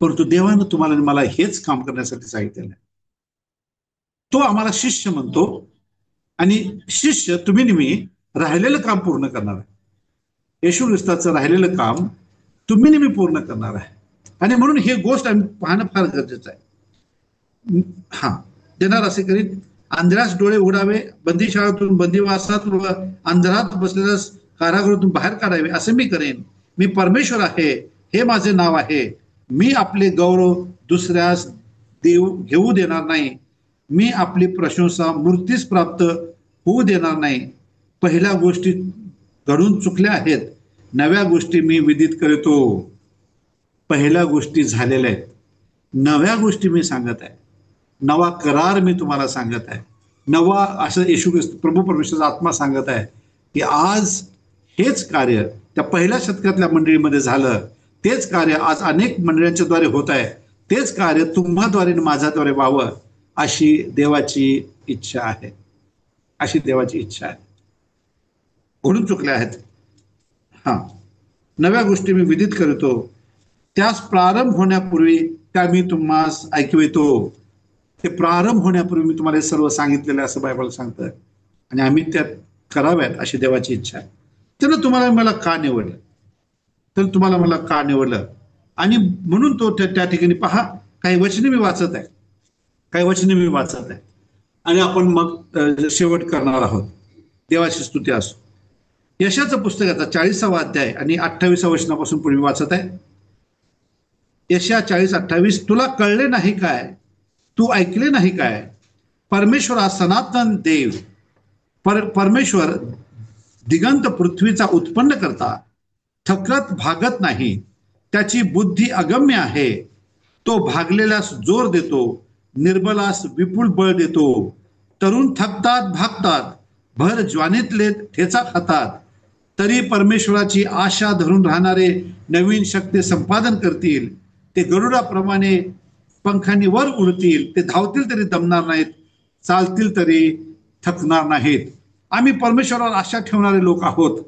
परंतु देवानं तुम्हाला आणि मला हेच काम करण्यासाठी सांगितलेलं आहे. तो आम्हाला शिष्य म्हणतो, आणि शिष्य तुम्ही नेहमी राहिलेलं काम पूर्ण करणार आहे. येशू ख्रिस्ताचं राहिलेलं काम तुम्ही नेहमी पूर्ण करणार आहे. आणि म्हणून ही गोष्ट आम्ही पाहणं फार गरजेचं आहे. देणार असे करीत, आंधळ्यास डोळे उघडावे, बंदीशाळेतून बंदिवासात व अंधारात बसलेल्या कारागृहातून बाहेर काढावे, असे मी करेन. मी परमेश्वर आहे, हे माझे नाव आहे. मी आपले गौरव दुसऱ्यास घेऊ देणार नाही. मी आपली प्रशंसा मूर्तीस प्राप्त होऊ देणार नाही. पहिल्या गोष्टी घडून चुकल्या आहेत, नव्या गोष्टी मी विदित करतो. पहिल्या गोष्टी झालेल्या आहेत, नव्या गोष्टी मी सांगत आहे. नवा करार मी तुम्हाला सांगत आहे. नवा असं येशू ख्रिस्त प्रभू परमेश्वराचा आत्मा सांगत आहे की आज हेच कार्य त्या पहिल्या शतकातल्या मंडळीमध्ये झालं, तेच कार्य आज अनेक मंडळींच्या द्वारे होत आहे. तेच कार्य तुम्हाद्वारे आणि माझ्याद्वारे व्हावं अशी देवाची इच्छा आहे. अशी देवाची इच्छा आहे. घडून चुकल्या आहेत, हा नव्या गोष्टी मी विदित करतो. त्यास प्रारंभ होण्यापूर्वी त्या मी तुम्हास ऐकवितो. ते प्रारंभ होण्यापूर्वी मी तुम्हाला सर्व सांगितलेलं असं बायबल सांगतं आणि आम्ही त्यात कराव्यात अशी देवाची इच्छा आहे. त्यानं तुम्हाला मला का निवडलं, तर तुम्हाला मला का निवडलं आणि म्हणून तो त्या ठिकाणी पहा, काही वचने मी वाचत आहे, काही वचने मी वाचत आहे आणि आपण मग शेवट करणार आहोत. देवाची स्तुती असो. यशाचं पुस्तकाचा 40वा अध्याय आणि 28व्या वचनापासून पुढे वाचत आहे. यशा 40:28. तुला कळले नाही काय, तू ऐकले नाही काय, परमेश्वर हा सनातन देव, परमेश्वर दिगंत पृथ्वीचा उत्पन्न करता, थकत भागत नाही, त्याची बुद्धी अगम्य आहे. तो भागलेल्यास जोर देतो, निर्बलास विपुल बळ देतो. तरुण थकतात भागतात, भर ज्वानीतले ठेचा खातात, तरी परमेश्वराची आशा धरून राहणारे नवीन शक्ती संपादन करतील. ते गरुडाप्रमाणे पंखांनी वर उडतील, ते धावतील तरी दमणार नाहीत, चालतील तरी थकणार नाहीत. आम्ही परमेश्वरावर आशा ठेवणारे लोक आहोत,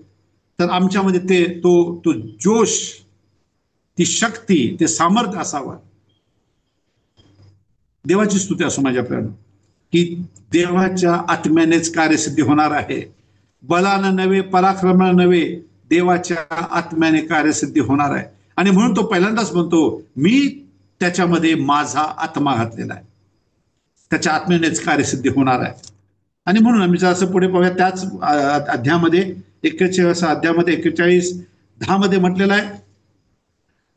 तर आमच्यामध्ये तो जोश, ती शक्ती, ते सामर्थ्य असावं. देवाची स्तुती असो माझ्या प्रियानो की देवाच्या आत्म्यानेच कार्यसिद्धी होणार आहे. बलानं नव्हे, पराक्रमानं नव्हे, देवाच्या आत्म्याने कार्यसिद्धी होणार आहे. आणि म्हणून तो पहिल्यांदाच म्हणतो, मी त्याच्यामध्ये माझा आत्मा घातलेला आहे, त्याच्या आत्म्यानेच कार्यसिद्धी होणार आहे. आणि म्हणून आम्ही जर असं पुढे पाहूया, त्याच अध्यायामध्ये 41 अध्यायामध्ये 41:10 मध्ये म्हटलेलं आहे.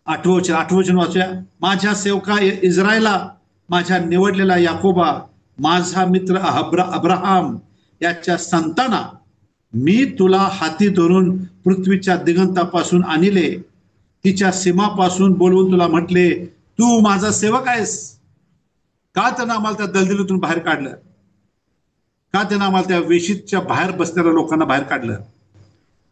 8वं वचन वाचूया. माझ्या सेवका इस्रायला, माझ्या निवडलेला याकोबा, माझा मित्र अब्राहाम याच्या संताना, मी तुला हाती धरून पृथ्वीच्या दिगंतापासून आणले, तिच्या सीमापासून बोलवून तुला म्हटले, तू माझा सेवक आहेस. का त्यानं आम्हाला त्या दलदलीतून बाहेर काढलं? का त्यानं आम्हाला त्या वेशीच्या बाहेर बसणाऱ्या लोकांना बाहेर काढलं?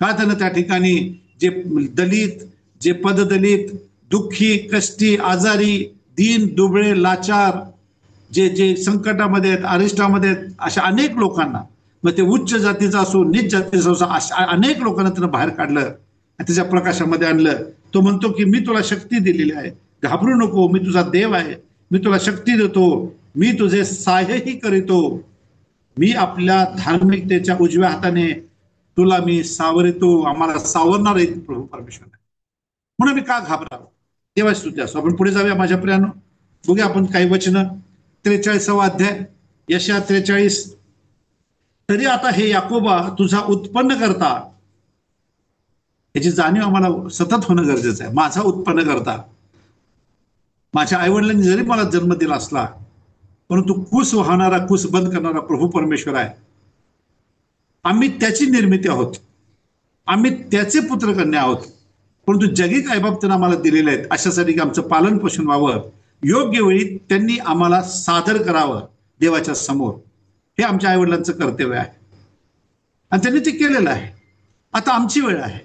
का त्यानं त्या ठिकाणी जे दलित, जे पददलित, दुःखी, कष्टी, आजारी, दीन, दुबळे, लाचार, जे संकटामध्ये आहेत, अरिष्टामध्ये आहेत, अशा अनेक लोकांना, मग ते उच्च जातीचा असो, नीच जातीचा असो, अशा अनेक लोकांना त्यानं बाहेर काढलं आणि त्याच्या प्रकाशामध्ये आणलं. तो म्हणतो की मी तुला शक्ती दिलेली आहे, घाबरू नको, मी तुझा देव आहे, मी तुला शक्ती देतो, मी तुझे सहाय्यही करीतो, मी आपल्या धार्मिकतेच्या उजव्या हाताने तुला मी सावरतो. आम्हाला सावरणार आहे प्रभू परमेश्वर आहे, म्हणून मी का घाबरावं? देवाची स्तुती असो. आपण पुढे जाऊया माझ्या प्रियानो, बघूया आपण काही वचन. 43वा अध्याय, यशा 43. तरी आता हे याकोबा तुझा उत्पन्न करता, याची जाणीव आम्हाला सतत होणं गरजेचं आहे. माझा उत्पन्न करता, माझ्या आईवडिलांनी जरी मला जन्म दिला असला, परंतु कुस वाहणारा, कुस बंद करणारा प्रभू परमेश्वर आहे. आम्ही त्याची निर्मिती आहोत, आम्ही त्याचे पुत्रकन्या आहोत, परंतु जगिक आईबाप त्यांना आम्हाला दिलेले आहेत अशासाठी की आमचं पालन पोषण व्हावं, योग्य वेळी त्यांनी आम्हाला सादर करावं देवाच्या समोर. हे आमच्या आईवडिलांचं कर्तव्य आहे आणि त्यांनी ते केलेलं आहे. आता आमची वेळ आहे,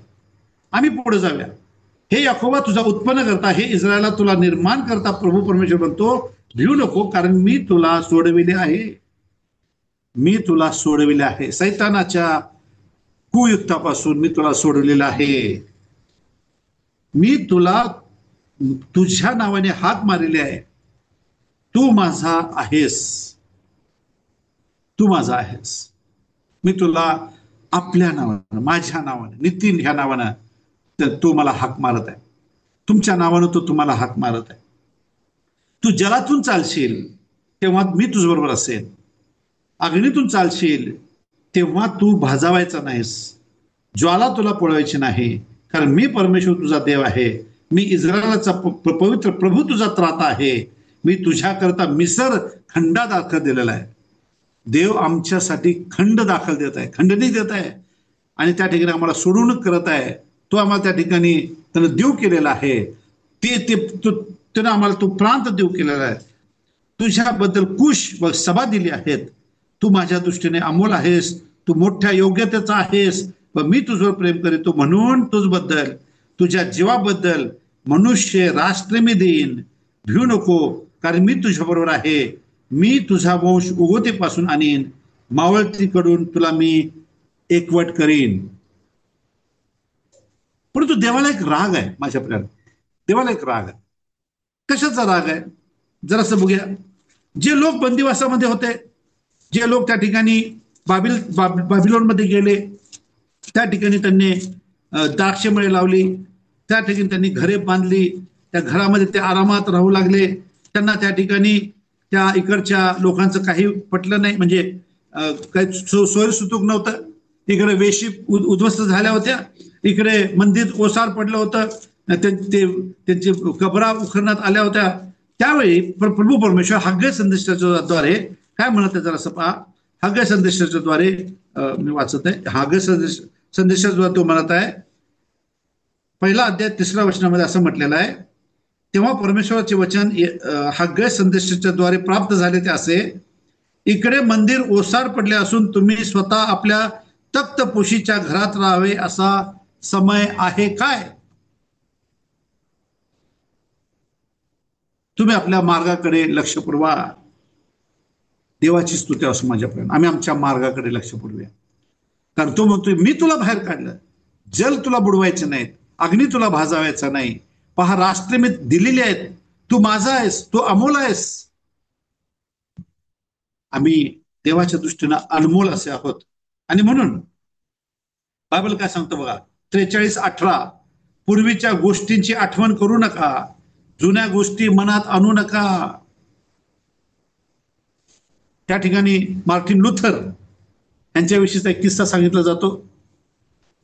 आम्ही पुढे जाऊया. हे याकोबा तुझा उत्पन्न करता, हे इस्रायला तुला निर्माण करता, प्रभू परमेश्वर म्हणतो, भिऊ नको, कारण मी तुला सोडविले आहे, मी तुला सोडविले आहे. सैतानाच्या कुयुक्तापासून मी तुला सोडवलेलं आहे. मी तुला तुझ्या नावाने हाक मारलेले आहे. तू माझा आहेस, तू माझा आहेस. मी तुला आपल्या नावानं, माझ्या नावानं, नितीन ह्या नावानं तर तो मला हाक मारत आहे. तुमच्या नावानं तो तुम्हाला हाक मारत आहे. तू जलातून चालशील तेव्हा मी तुझ्याबरोबर असेल, अग्नीतून चालशील तेव्हा तू भाजावायचा नाहीस, ज्वाला तुला पळवायची नाही, कारण मी परमेश्वर तुझा देव आहे. मी इस्रायलाचा पवित्र प्रभू तुझा त्राता आहे. मी तुझ्याकरता मिसर खंडा दाखल दिलेला आहे. देव आमच्यासाठी खंड दाखल देत आहे, खंडणी देत आहे आणि त्या ठिकाणी आम्हाला सोडवणूक करत आहे. तो आम्हाला त्या ठिकाणी त्यानं देव केलेला आहे. त्यानं आम्हाला तो प्रांत देव केलेला आहे. तुझ्याबद्दल कुश व सभा दिली आहेत. तू माझ्या दृष्टीने अमोल आहेस, तू मोठ्या योग्यतेचा आहेस व मी तुझवर प्रेम करीतो म्हणून तुझबद्दल, तुझ्या जीवाबद्दल मनुष्य राष्ट्रमी देईन. भिऊ नको, कारण मी तुझ्याबरोबर आहे. मी तुझा वंश उगवतेपासून आणीन, मावळतीकडून तुला मी एकवट करीन. परंतु देवाला एक राग आहे माझ्या प्रियाला. देवाला एक राग आहे. कशाचा राग आहे जरासं बघूया. जे लोक बंदिवासामध्ये होते, जे लोक त्या ठिकाणी बाबिलोनमध्ये गेले, त्या ठिकाणी त्यांनी द्राक्षमळे लावली, त्या ठिकाणी त्यांनी घरे बांधली, त्या घरामध्ये ते आरामात राहू लागले. त्यांना त्या ठिकाणी त्या इकडच्या लोकांचं काही पटलं नाही, म्हणजे काही सोयीसुतूक नव्हतं. इकडे वेशी उद्ध्वस्त झाल्या होत्या, इकडे मंदिर ओसार पडलं होतं, त्यांची कबरा उखरण्यात आल्या होत्या. त्यावेळी प्रभू परमेश्वर हग्गय संदेशाच्या द्वारे काय म्हणत आहे जरा पहा. हग्गय संदेशाच्या द्वारे मी वाचत आहे. हग्गय संदेशाच्या द्वारे तो म्हणत आहे, 1 अध्याय 3 वचनामध्ये असं म्हटलेलं आहे, तेव्हा परमेश्वराचे वचन हग्गय संदेशाच्या द्वारे प्राप्त झाले ते असे, इकडे मंदिर ओसार पडले असून तुम्ही स्वतः आपल्या तख्तपोशीच्या घरात राहावे असा समय आहे काय? तुम्ही आपल्या मार्गाकडे लक्ष पुरवा. देवाची स्तुती असो माझ्यापर्यंत. आम्ही आमच्या मार्गाकडे लक्ष पुरवूया. कारण तो म्हणतोय, मी तुला बाहेर काढलं, जल तुला बुडवायचं नाहीत, अग्नी तुला भाजावायचा नाही. पहा, राष्ट्र मी दिलेली आहेत, तू माझा आहेस, तू अमोल आहेस. आम्ही देवाच्या दृष्टीनं अनमोल असे आहोत. आणि म्हणून बायबल काय सांगतो बघा, 43:18, पूर्वीच्या गोष्टींची आठवण करू नका, जुन्या गोष्टी मनात आणू नका. त्या ठिकाणी मार्टिन लुथर यांच्याविषयीचा एक किस्सा सांगितला जातो.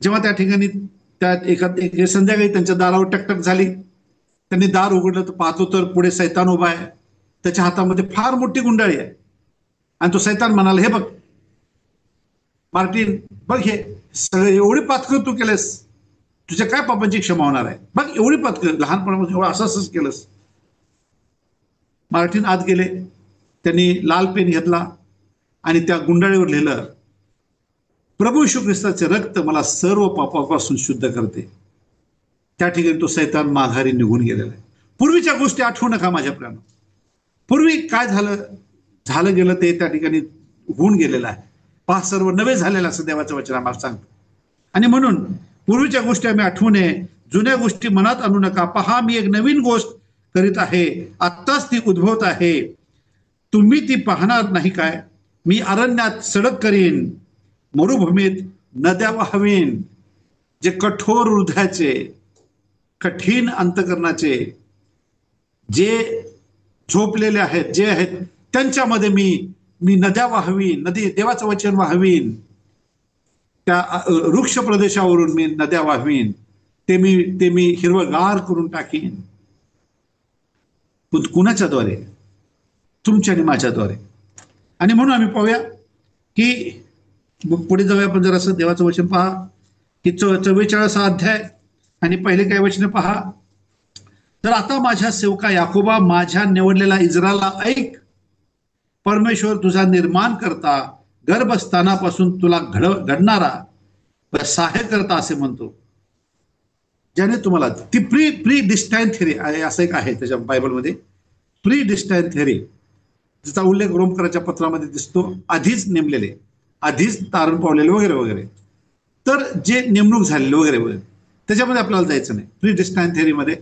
जेव्हा त्या ठिकाणी त्या संध्याकाळी त्यांच्या दारावर टकटक झाली, त्यांनी दार उघडलं तर पाहतो तर पुढे सैतान उभा आहे. त्याच्या हातामध्ये फार मोठी गुंडाळी आहे आणि तो सैतान म्हणाला, हे बघ मार्टिन, बघ हे सगळं एवढी पातळ तू केलंस, तुझ्या काय पापांची क्षमा होणार आहे, बघ एवढी पातळ, लहानपणापासून एवढं असंच केलंस. मार्टिन आत गेले, त्यांनी लाल पेन घेतला आणि त्या गुंडाळीवर लिहिलं, प्रभू येशू ख्रिस्ताचे रक्त मला सर्व पापापासून शुद्ध करते. त्या ठिकाणी तो सैतान माघारी निघून गेलेला आहे. पूर्वीच्या गोष्टी आठवू नका माझ्या प्रियानो. पूर्वी काय झालं गेलं ते त्या ठिकाणी होऊन गेलेलं आहे. पहा, सर्व नवे झालेलं असं देवाचं वचन आम्हाला सांगतं. आणि म्हणून पूर्वीच्या गोष्टी आम्ही आठवू नये, जुन्या गोष्टी मनात आणू नका. पहा, मी एक नवीन गोष्ट करीत आहे, आत्ताच ती उद्भवत आहे, तुम्ही ती पाहणार नाही काय? मी अरण्यात सडक करीन, मरुभूमीत नद्या वाहवीन. जे कठोर हृदयाचे, कठीण अंतकरणाचे, जे झोपलेले आहेत, जे आहेत त्यांच्यामध्ये मी नद्या वाहवीन, नदी देवाचं वचन वाहवीन. त्या वृक्ष प्रदेशावरून मी नद्या वाहवीन, ते मी हिरवगार करून टाकीन. कुणाच्या द्वारे? तुमच्या आणि माझ्याद्वारे. आणि म्हणून आम्ही पाहूया की पुढे जाऊया आपण जरासं. देवाचं वचन पहा की 44 अध्याय आणि पहिले काही वचन पहा. तर आता माझ्या सेवका याकोबा, माझ्या निवडलेला इस्रायला ऐक. परमेश्वर तुझा निर्माण करता, गर्भस्थानापासून तुला घडणारा सहाय्य करता असे म्हणतो, ज्याने तुम्हाला ती प्री डिस्टाईन थेरी असं एक आहे त्याच्या बायबलमध्ये, प्री डिस्टाईन थेरी, ज्याचा उल्लेख रोमकराच्या पत्रामध्ये दिसतो. आधीच नेमलेले, आधीच तारण पावलेले वगैरे वगैरे. तर जे नेमणूक झालेले वगैरे वगैरे त्याच्यामध्ये आपल्याला जायचं नाही प्री डिस्टाईन थेरीमध्ये.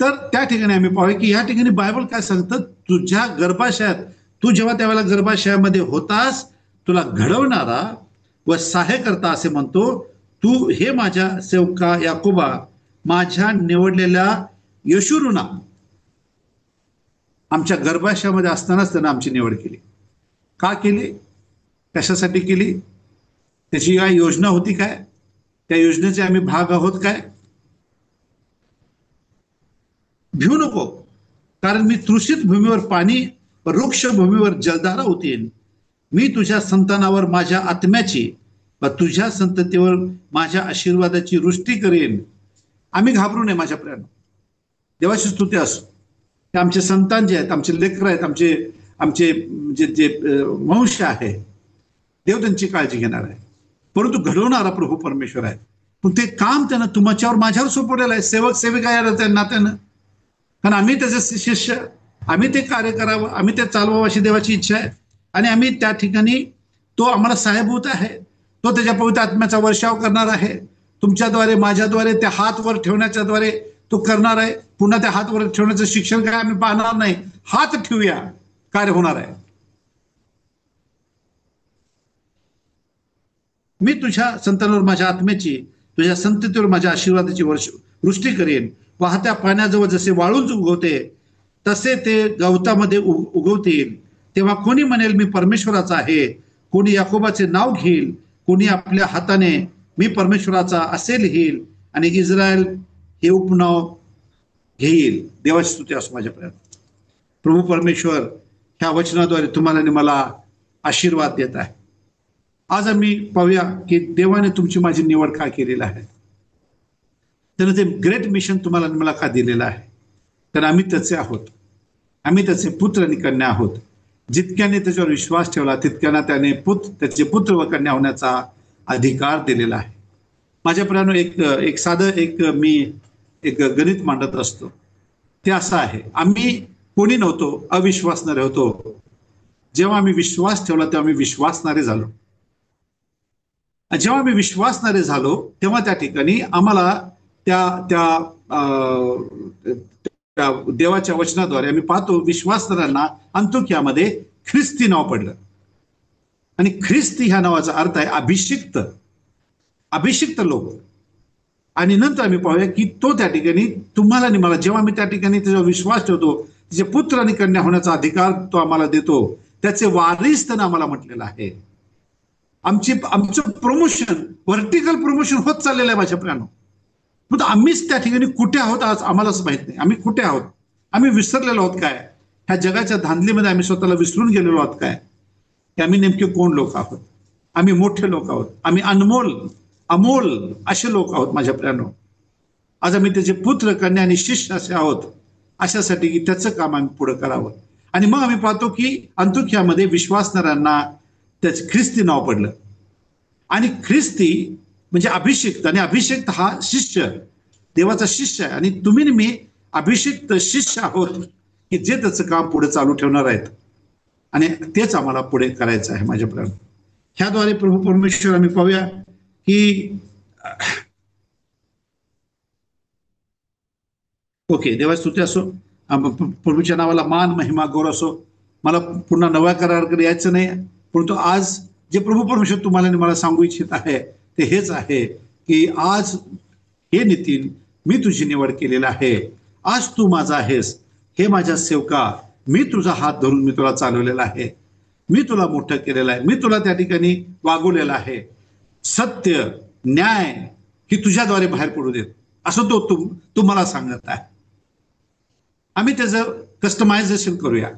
तर त्या ठिकाणी आम्ही पाहूया की या ठिकाणी बायबल काय सांगतं, तुझ्या गर्भाशयात, तू जेव्हा त्यावेळेला गर्भाशयामध्ये होतास, तुला घडवणारा व सहाय्य करता असे म्हणतो. तू हे माझ्या सेवका याकोबा, माझ्या निवडलेल्या यशुरूना. आमच्या गर्भाशयामध्ये असतानाच त्यानं आमची निवड केली. का केली? कशासाठी केली? त्याची काय योजना होती काय? त्या योजनेचे आम्ही भाग आहोत काय? भिऊ नको, कारण मी तृषित भूमीवर पाणी, वृक्ष भूमीवर जलधारा होतील. मी तुझ्या संतानावर माझ्या आत्म्याची व तुझ्या संततीवर माझ्या आशीर्वादाची वृष्टी करेन. आम्ही घाबरू नये माझ्या प्रियानो. देवाची स्तुती असो. ते आमचे संतान जे आहेत, आमचे लेकर आहेत, आमचे आमचे जे जे वंश आहे, देव त्यांची काळजी घेणार आहे. परंतु घडवणारा प्रभू परमेश्वर आहे. पण ते काम त्यानं तुमच्यावर माझ्यावर सोपवलेलं आहे. सेवक सेविका या नात्यानं. कारण आम्ही त्याचे शिष्य, आम्ही ते कार्य करावं, आम्ही ते चालवावं अशी देवाची इच्छा आहे. आणि आम्ही त्या ठिकाणी तो आम्हाला सहाय्यभूत आहे. तो त्याच्या पवित्र आत्म्याचा वर्षाव करणार आहे. तुमच्याद्वारे, माझ्याद्वारे, त्या हात वर ठेवण्याच्या द्वारे तो करणार आहे. पुन्हा त्या हात वर ठेवण्याचं शिक्षण काय आम्ही पाहणार नाही. हात ठेवूया, कार्य होणार आहे. मी तुझ्या संतानावर माझ्या आत्म्याची, तुझ्या संततीवर माझ्या आशीर्वादाची वृष्टी करेन. वाहत्या पाण्याजवळ जसे वाळूंज उगवते तसे ते गवतामध्ये उगवतील. तेव्हा कोणी म्हणेल मी परमेश्वराचा आहे, कोणी याकोबाचे नाव घेईल, कोणी आपल्या हाताने मी परमेश्वराचा असे लिहील आणि इस्रायल हे उपनाव घेईल. देवाची स्तुती असो माझ्यापर्यंत. प्रभू परमेश्वर ह्या वचनाद्वारे तुम्हाला आणि मला आशीर्वाद देत आहे. आज आम्ही पाहूया की देवाने तुमची माझी निवड का केलेली आहे. त्यानं ते ग्रेट मिशन तुम्हाला आणि मला का दिलेलं आहे. तर आम्ही त्याचे आहोत, आम्ही त्याचे पुत्र आणि कन्या आहोत. जितक्याने त्याच्यावर विश्वास ठेवला तितक्याना त्याने त्याचे पुत्र व कन्या होण्याचा अधिकार दिलेला आहे. माझ्या प्रियानो, एक साधं मी एक गणित मांडत असतो. ते असं आहे, आम्ही कोणी नव्हतो, अविश्वासणारे होतो. जेव्हा आम्ही विश्वास ठेवला तेव्हा आम्ही विश्वासणारे झालो. जेव्हा आम्ही विश्वासणारे झालो तेव्हा त्या ठिकाणी आम्हाला त्या देवाच्या वचनाद्वारे आम्ही पाहतो विश्वासणाऱ्यांना अंतोक्यामध्ये ख्रिस्ती नाव पडलं. आणि ख्रिस्ती ह्या नावाचा अर्थ आहे अभिषिक्त लोक. आणि नंतर आम्ही पाहूया की तो त्या ठिकाणी तुम्हाला आणि मला, जेव्हा आम्ही त्या ठिकाणी त्याच्यावर विश्वास ठेवतो, तिचे पुत्र आणि कन्या होण्याचा अधिकार तो आम्हाला देतो. त्याचे वारीस त्यानं आम्हाला म्हटलेलं आहे. आमचं प्रमोशन, व्हर्टिकल प्रमोशन होत चाललेलं आहे माझ्या प्रियानो. पण आम्हीच त्या ठिकाणी कुठे आहोत आज आम्हालाच माहित नाही. आम्ही कुठे आहोत, आम्ही विसरलेलो आहोत काय, ह्या जगाच्या धांदलीमध्ये आम्ही स्वतःला विसरून गेलेलो आहोत काय, की आम्ही नेमके कोण लोक आहोत. आम्ही मोठे लोक आहोत, आम्ही अमोल असे लोक आहोत माझ्या प्रियानो. आज आम्ही त्याचे पुत्र कन्या आणि शिष्य असे आहोत, अशासाठी की त्याचं काम आम्ही पुढे करावं. आणि मग आम्ही पाहतो की अंतोख्यामध्ये विश्वासणाऱ्यांना त्याच ख्रिस्ती नाव पडलं. आणि ख्रिस्ती म्हणजे अभिषिक्त, आणि अभिषिक्त हा शिष्य, देवाचा शिष्य आहे. आणि तुम्ही मी अभिषिक्त शिष्य आहोत की जे त्याचं काम पुढे चालू ठेवणार आहेत. आणि तेच आम्हाला पुढे करायचं आहे माझ्या प्रियानो. ह्याद्वारे प्रभू परमेश्वर आम्ही पाहूया की ओके, देवाची स्तुती असो. प्रभूच्या नावाला मान, महिमा, गौरव असो. मला पुन्हा नव्या कराराकडे यायचं नाही, परंतु आज जे प्रभू परमेश्वर तुम्हाला आणि मला सांगू इच्छित आहे ते हेच आहे की आज हे नितीन, मी तुझी निवड केलेला आहे. आज तू माझा आहेस. हे माझ्या सेवका, मी तुझा हात धरून मी तुला चालवलेला आहे. मी तुला मोठं केलेलं आहे. मी तुला त्या ठिकाणी वागवलेलं आहे. सत्य, न्याय ही तुझ्याद्वारे बाहेर पडू देत असं तो मला सांगत आहे. आम्ही त्याचं कस्टमायझेशन करूया,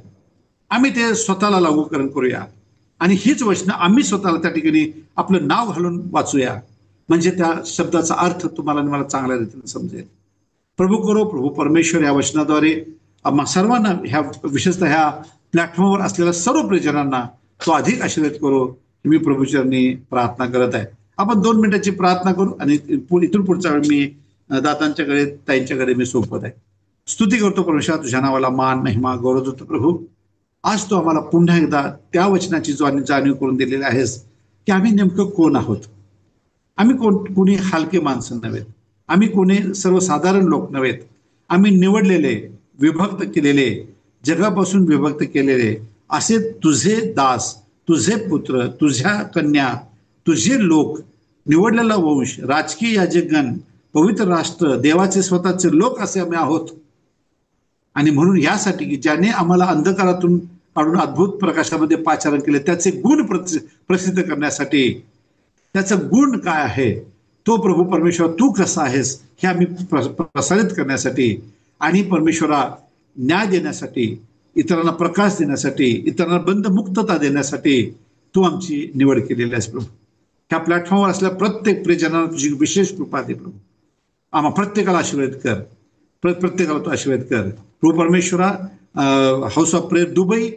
आम्ही ते स्वतःला लागूकरण करूया. आणि हीच वचनं आम्ही स्वतःला त्या ठिकाणी आपलं नाव घालून वाचूया, म्हणजे त्या शब्दाचा अर्थ तुम्हाला आणि मला चांगल्या रीतीने समजेल. प्रभू करो, प्रभू परमेश्वर या वचनाद्वारे आम्हा सर्वांना, ह्या विशेषतः ह्या प्लॅटफॉर्मवर असलेल्या सर्व प्रियजनांना तो अधिक आशीर्वाद करो. मी प्रभूचरणी प्रार्थना करत आहे. आपण 2 मिनिटाची प्रार्थना करू आणि इथून पुढचा वेळ मी दातांच्याकडे, ताईंच्याकडे मी सोपवत आहे. स्तुती करतो परमेश्वर, तुझ्या नावाला मान, महिमा, गौरव देतो प्रभू. आज तू आम्हाला पुन्हा एकदा त्या वचनाची जाणीव करून दिलेली आहेस की आम्ही नेमकं कोण आहोत. आम्ही कोणी हलके माणसं नव्हेत, आम्ही कोणी सर्वसाधारण लोक नव्हेत. आम्ही निवडलेले, विभक्त केलेले, जगापासून विभक्त केलेले असे तुझे दास, तुझे पुत्र, तुझ्या कन्या, तुझे लोक, निवडलेला वंश, राजकीय याजकगण, पवित्र राष्ट्र, देवाचे स्वतःचे लोक असे आम्ही आहोत. आणि म्हणून यासाठी की ज्याने आम्हाला अंधकारातून काढून अद्भुत प्रकाशामध्ये पाचारण केले, त्याचे गुण प्रसिद्ध करण्यासाठी, त्याचा गुण काय आहे तो प्रभू परमेश्वर तू कसा आहेस हे आम्ही प्रसारित करण्यासाठी, आणि परमेश्वरा न्याय देण्यासाठी, इतरांना प्रकाश देण्यासाठी, इतरांना बंधमुक्तता देण्यासाठी तू आमची निवड केलेली आहेस प्रभू. ह्या प्लॅटफॉर्मवर असलेल्या प्रत्येक प्रियजनांना तुझी विशेष कृपा दे प्रभू. आम्हा प्रत्येकाला आशीर्वाद कर, प्रत्येकाला तू आशीर्वाद कर प्रभू परमेश्वरा. हाऊस ऑफ प्रेयर दुबई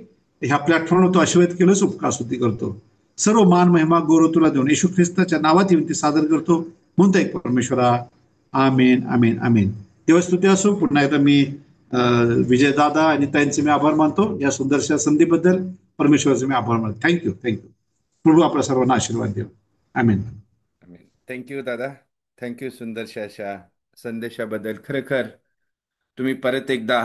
ह्या प्लॅटफॉर्मवर तू आशीर्वाद केलंच, उपकार स्तुती करतो. सर्व मान महिमा गौरव तुला देऊन येशू ख्रिस्ताच्या नावात विनंती सादर करतो. म्हणता एक परमेश्वरा, आमेन आमेन आमेन. देवस्तुती असो. पुन्हा एकदा मी विजय दादा आणि ताईंचे मी आभार मानतो या सुंदरशा संधीबद्दल. परमेश्वराचे मी आभार मानतो. Thank you thank you. प्रभू आपल्या सर्वांना आशीर्वाद देव. आमेन.
थँक्यू दादा. थँक्यू सुंदरशा अशा संदेशाबद्दल. खरोखर तुम्ही परत एकदा